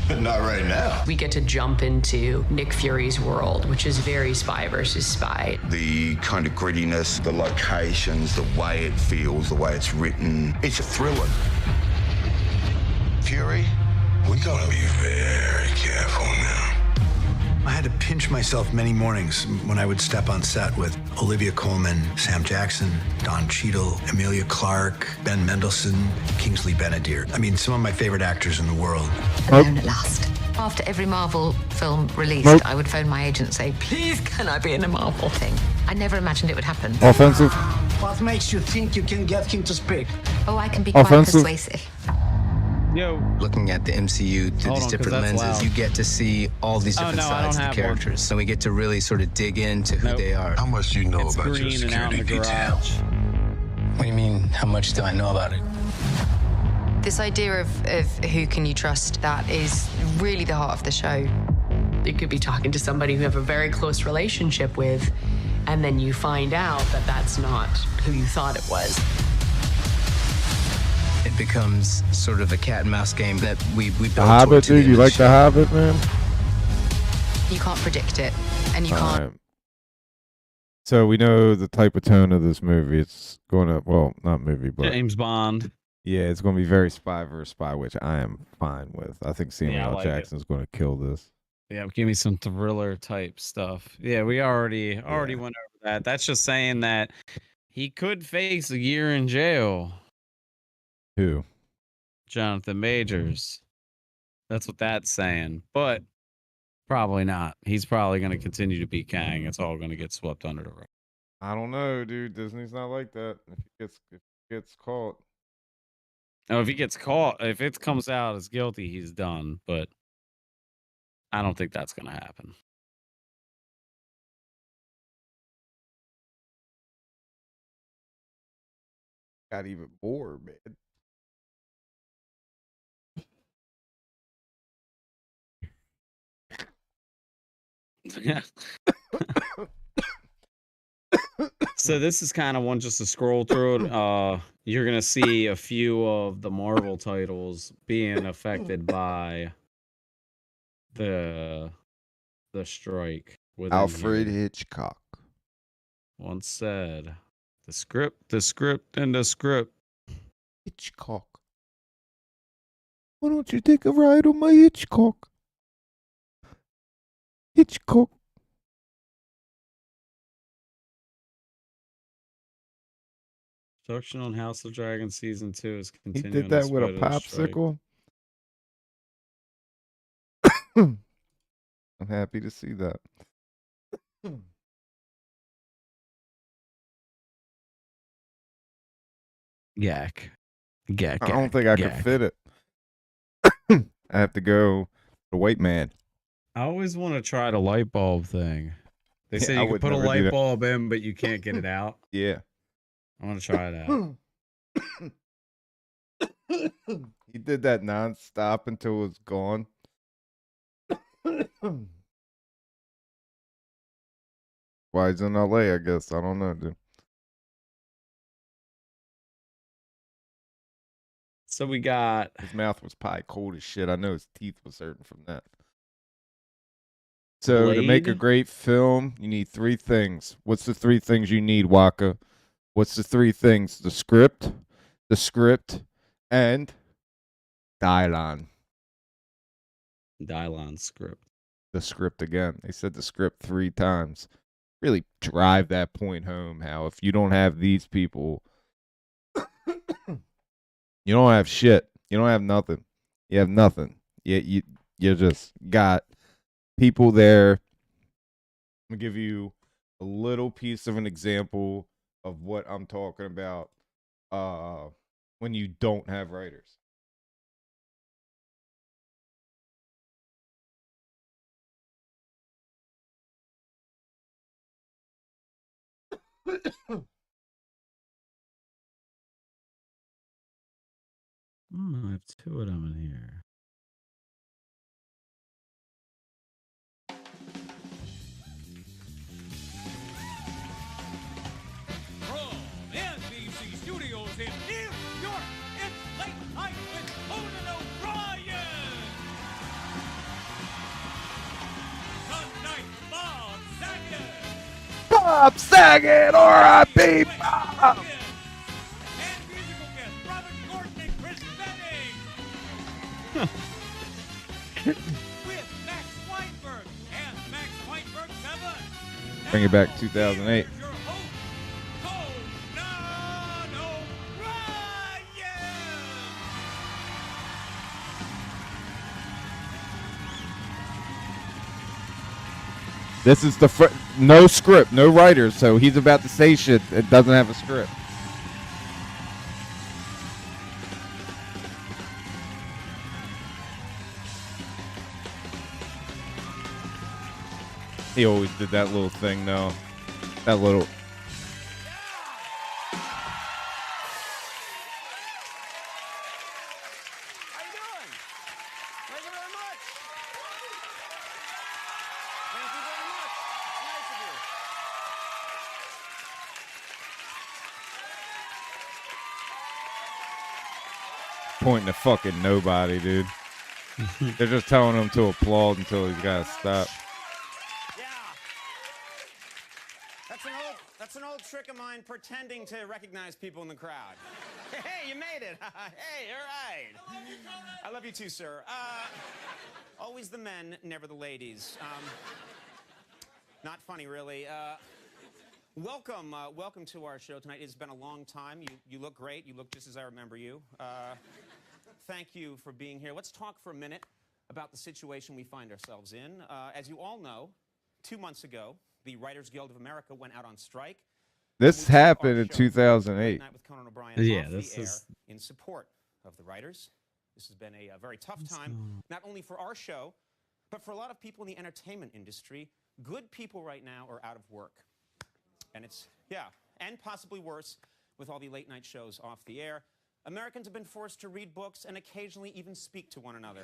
But not right now. We get to jump into Nick Fury's world, which is very spy versus spy. The kind of grittiness, the locations, the way it feels, the way it's written. It's a thriller. Fury, we gotta be very careful now. I had to pinch myself many mornings when I would step on set with Olivia Colman, Sam Jackson, Don Cheadle, Emilia Clarke, Ben Mendelsohn, Kingsley Benadir. I mean, some of my favorite actors in the world. Alone at last. After every Marvel film released, I would phone my agent and say, please, can I be in a Marvel thing? I never imagined it would happen. Offensive. What makes you think you can get him to speak? Oh, I can be quite Offensive. persuasive. Yo. Looking at the MCU through these different lenses, you get to see all these different sides of the characters. So we get to really sort of dig into who they are. How much do you know about your security detail? What do you mean, how much do I know about it? This idea of who can you trust, that is really the heart of the show. You could be talking to somebody you have a very close relationship with, and then you find out that that's not who you thought it was. It becomes sort of a cat and mouse game that we build The Hobbit, towards dude. You like The Hobbit, man? You can't predict it, and you can't. Right. So we know the type of tone of this movie. It's going to, well, not movie, but James Bond. Yeah, it's going to be very spy versus spy, which I am fine with. I think Samuel L. like Jackson's going to kill this. Yeah, give me some thriller type stuff. Yeah, we already went over that. That's just saying that he could face a year in jail. Who? Jonathan Majors. That's what that's saying. But probably not. He's probably going to continue to be Kang. It's all going to get swept under the rug. I don't know, dude. Disney's not like that. If he gets caught. Now, if he gets caught, if it comes out as guilty, he's done. But I don't think that's going to happen. Got even more, man. Yeah. So this is kind of one just to scroll through it. You're gonna see a few of the Marvel titles being affected by the strike. Alfred Hitchcock once said, "The script, and the script." Hitchcock. Why don't you take a ride on my Hitchcock? Hitchcock. Production on House of Dragon season 2 is He continuing. did that in with a spite of the strike. popsicle. I'm happy to see that. Yak. I don't think I could fit it. I have to go the white man. I always want to try the light bulb thing. They say I you can would put a never do light that. bulb in, but you can't get it out. Yeah. I want to try that. He did that nonstop until it was gone. Why he's in LA, I guess. I don't know, dude. So we got... His mouth was probably cold as shit. I know his teeth was hurting from that. So to make a great film, you need 3 things. What's the 3 things you need, Waka? What's the 3 things? The script, and Dylon. Dylon script. The script again. They said the script 3 times. Really drive that point home, how if you don't have these people, you don't have shit. You don't have nothing. You have nothing. You just got people there. I'm gonna give you a little piece of an example of what I'm talking about when you don't have writers. I have 2 of them in here. From NBC Studios in New York, it's Late Night with Conan O'Brien. Tonight, Bob Saget. Bob Saget, R.I.P. Bob. And musical guest Robert Gordon and Chris Benning. With Max Weinberg and Max Weinberg 7. Bring it back 2008. This is the no script, no writers, so he's about to say shit that doesn't have a script. He always did that little thing, though. That little... Pointing to fucking nobody, dude. They're just telling him to applaud until he's got to stop. That's an old trick of mine, pretending to recognize people in the crowd. Hey, you made it. Hey, all right. I love you too, sir. Always the men, never the ladies. Not funny, really. Welcome to our show tonight. It's been a long time. You look great. You look just as I remember you. Thank you for being here. Let's talk for a minute about the situation we find ourselves in. As you all know, 2 months ago, the Writers Guild of America went out on strike. This happened in 2008. Yeah, this is in support of the writers. This has been a very tough time, not only for our show, but for a lot of people in the entertainment industry. Good people right now are out of work. And it's, and possibly worse with all the late night shows off the air. Americans have been forced to read books and occasionally even speak to one another.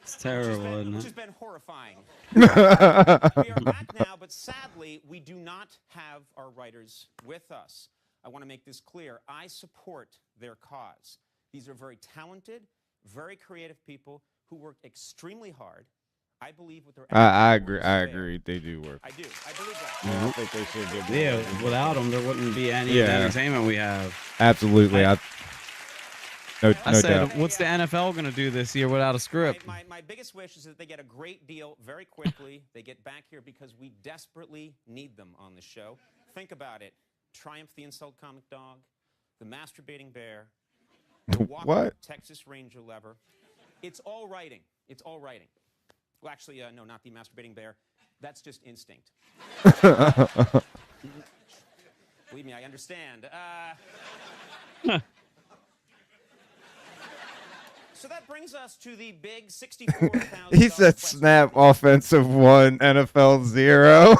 It's terrible, isn't it? Which has been horrifying. We are back now, but sadly, we do not have our writers with us. I want to make this clear. I support their cause. These are very talented, very creative people who work extremely hard. I believe with their... I agree. They do work. I do. I believe that. I don't think they should get more. Yeah, without them, there wouldn't be any of the entertainment we have. Absolutely. I said, doubt. What's the NFL going to do this year without a script? My biggest wish is that they get a great deal very quickly. They get back here because we desperately need them on the show. Think about it. Triumph the Insult Comic Dog, the Masturbating Bear, the Walker Texas Ranger Lever. It's all writing. It's all writing. Well, actually, no, not the Masturbating Bear. That's just instinct. Believe me, I understand. So that brings us to the big $64,000. He said snap offensive 1, NFL 0.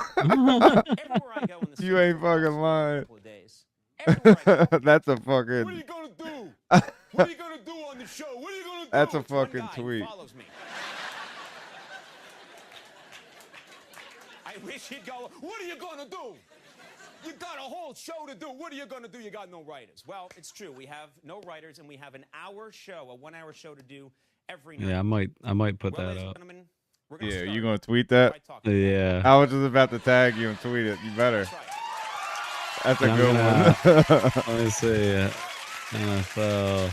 You ain't fucking lying. That's a fucking... What are you going to do? What are you gonna do on the show? What are you gonna do? That's a It's one fucking guy who tweet. Follows me. I wish he'd go, what are you gonna do? You got a whole show to do. What are you gonna do? You got no writers. Well, it's true. We have no writers, and we have an hour show, a 1 hour show to do every night. Yeah, I might put Well, that ladies and up. gentlemen, we're gonna Yeah, start. you gonna tweet that? Yeah. I was just about to tag you and tweet it. You better. That's a Yeah, good one. Let me see. NFL.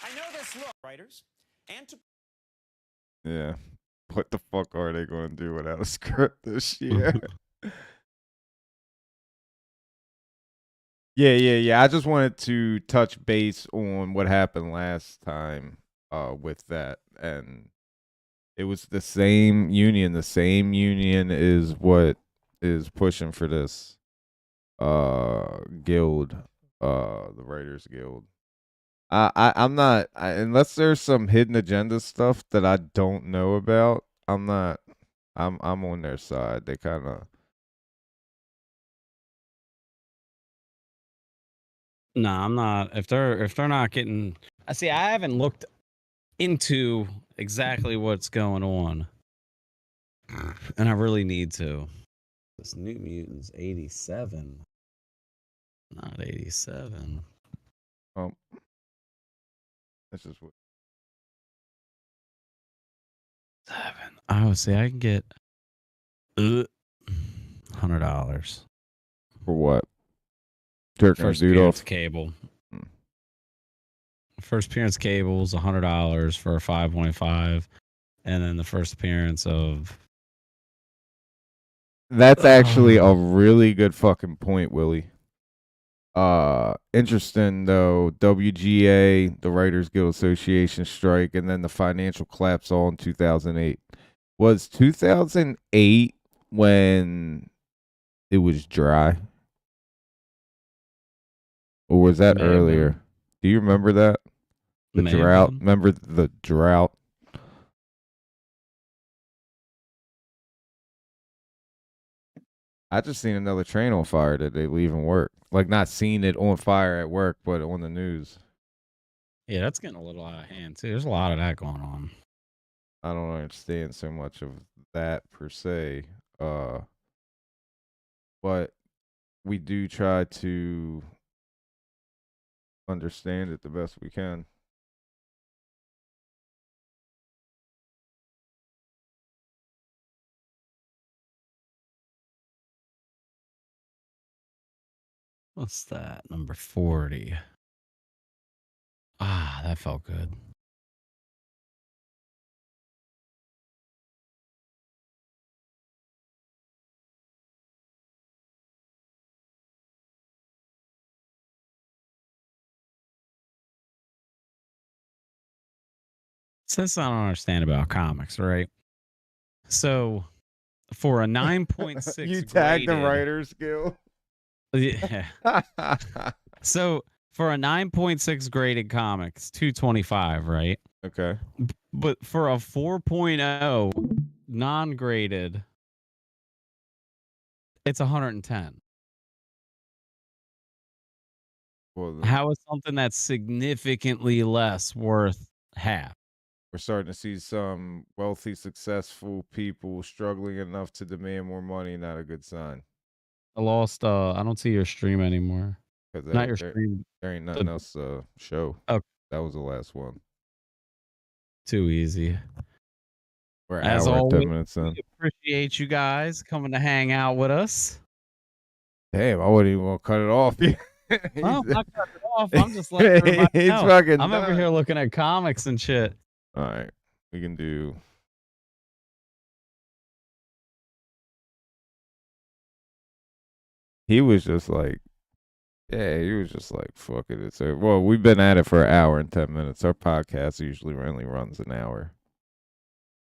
I know this look, writers, and to Yeah. What the fuck are they going to do without a script this year? Yeah. I just wanted to touch base on what happened last time with that. And it was the same union. The same union is what is pushing for this guild, the Writers Guild. I'm not unless there's some hidden agenda stuff that I don't know about. I'm on their side. They kind of. No, I'm not. If they're not getting, I see. I haven't looked into exactly what's going on, and I really need to. This New Mutants 87, not 87. This is what. 7. Oh, see, I can get $100 for what? Jerking first a dude appearance off. cable. First appearance cable is $100 for a 5.5, and then the first appearance of. That's actually a really good fucking point, Willie. Interesting though. WGA, the Writers Guild Association strike, and then the financial collapse all in 2008. Was 2008 when it was dry? Or was that earlier? Do you remember that? The drought? Remember the drought? I just seen another train on fire that they leaving work. Like, not seeing it on fire at work, but on the news. Yeah, that's getting a little out of hand too. There's a lot of that going on. I don't understand so much of that per se. But we do try to understand it the best we can. What's that? Number 40. Ah, that felt good. Since I don't understand about comics, right? So, for a 9.6, you tagged the Writers Guild. Yeah. So for a 9.6 graded comic, it's 225, right? Okay. But for a 4.0 non-graded, it's 110. Well, how is something that's significantly less worth half? We're starting to see some wealthy, successful people struggling enough to demand more money. Not a good sign. I lost. I don't see your stream anymore. Not your stream. There ain't nothing else show. Oh, that was the last one. Too easy. We're as hour, always, 10 minutes in. we appreciate you guys coming to hang out with us. Damn, I wouldn't even want to cut it off. Well, I'm not cutting it off. I'm just letting everybody know. Fucking I'm over here looking at comics and shit. All right, we can do. He was just like, yeah, he was just like, fuck it. It's well, we've been at it for an hour and 10 minutes. Our podcast usually only runs an hour.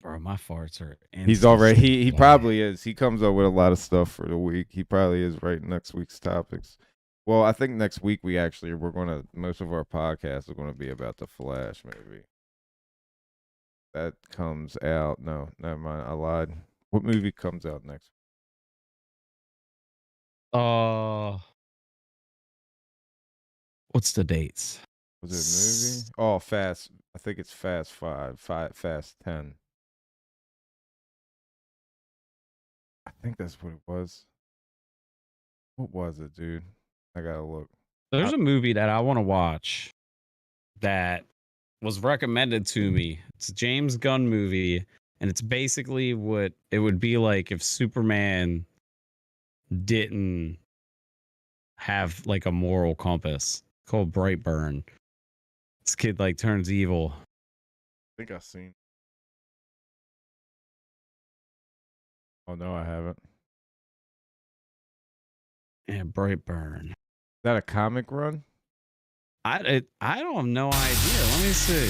Bro, my farts are. He's already. He probably is. He comes up with a lot of stuff for the week. He probably is writing next week's topics. Well, I think next week we're gonna most of our podcasts are gonna be about the Flash. Maybe that comes out. No, never mind. I lied. What movie comes out next? What's the dates? Was it a movie? Oh, Fast. I think it's Fast 5, Fast 10. I think that's what it was. What was it, dude? I gotta look. There's a movie that I want to watch that was recommended to me. It's a James Gunn movie, and it's basically what it would be like if Superman didn't have like a moral compass. It's called Brightburn. This kid like turns evil. I think I've seen. Oh no, I haven't. Yeah, Brightburn. Is that a comic run? I don't have no idea. Let me see.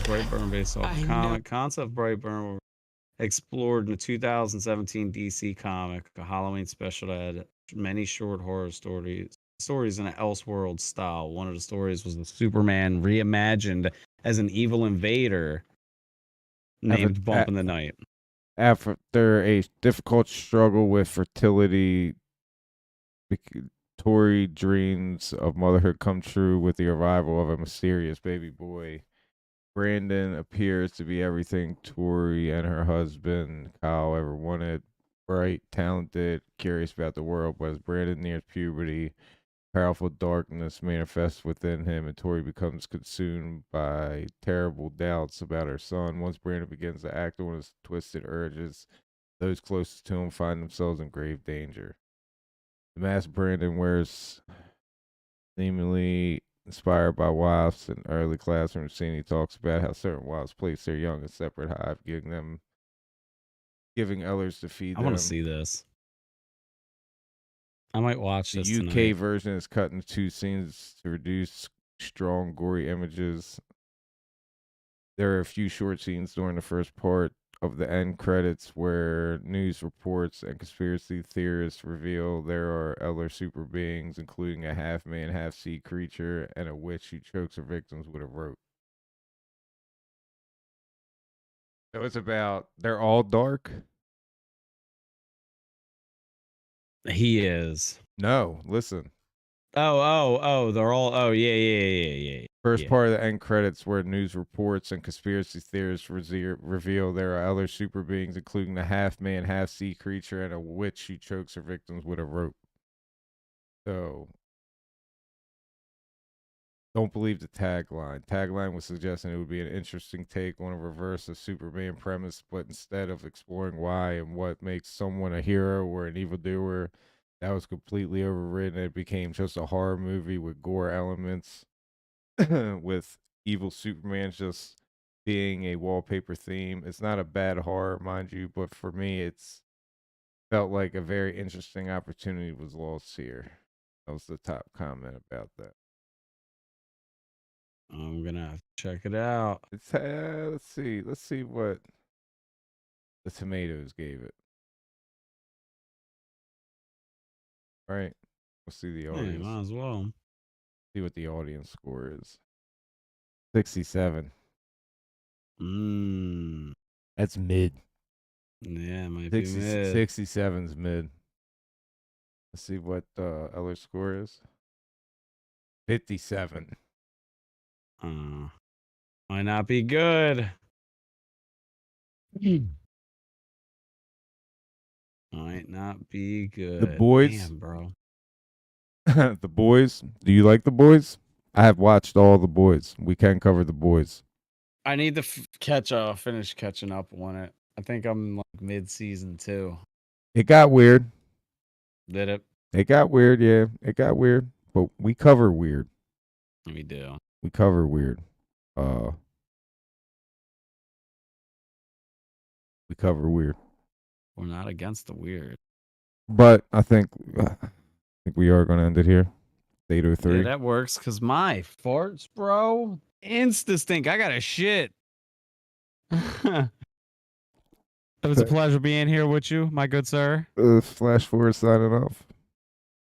Brightburn based off comic concept. Brightburn explored in the 2017 DC comic, a Halloween special that had many short horror stories in an Elseworld style. One of the stories was the Superman reimagined as an evil invader named Bump in the Night. After a difficult struggle with fertility, Tori dreams of motherhood come true with the arrival of a mysterious baby boy. Brandon appears to be everything Tori and her husband Kyle ever wanted. Bright, talented, curious about the world, but as Brandon nears puberty, powerful darkness manifests within him, and Tori becomes consumed by terrible doubts about her son. Once Brandon begins to act on his twisted urges, those closest to him find themselves in grave danger. The mask Brandon wears, seemingly inspired by wasps in early classroom scene, he talks about how certain wasps place their young in separate hive, giving others to feed them. I want to see this. I might watch this The UK tonight. version is cut into 2 scenes to reduce strong, gory images. There are a few short scenes during the first part of the end credits where news reports and conspiracy theorists reveal there are other super beings, including a half-man, half-sea creature and a witch who chokes her victims with a rope. So it's about, they're all dark? He is. No, listen. They're all, yeah. First part of the end credits where news reports and conspiracy theorists reveal there are other super beings, including a half-man, half-sea creature and a witch who chokes her victims with a rope. So, don't believe the tagline. Tagline was suggesting it would be an interesting take on a reverse of Superman premise, but instead of exploring why and what makes someone a hero or an evildoer, that was completely overridden. It became just a horror movie with gore elements, with evil Superman just being a wallpaper theme. It's not a bad horror, mind you, but for me, it's felt like a very interesting opportunity was lost here. That was the top comment about that. I'm gonna have to check it out. It's let's see what the tomatoes gave it. All right, we'll see the audience. Might as well see what the audience score is. 67. That's mid. Yeah, it might be mid. 67's mid. Let's see what Eller's score is. 57. Might not be good. Might not be good. The Boys. Damn, bro. The Boys. Do you like The Boys? I have watched all The Boys. We can cover The Boys. I need to finish catching up on it. I think I'm like mid-season 2. It got weird. Did it? It got weird, yeah. It got weird. But we cover weird. We do. We cover weird. We cover weird. We're not against the weird. But I think we are going to end it here. 8:03. Yeah, that works because my farts, bro, insta stink. I got a shit. It was a pleasure being here with you, my good sir. Flash Forward signing off.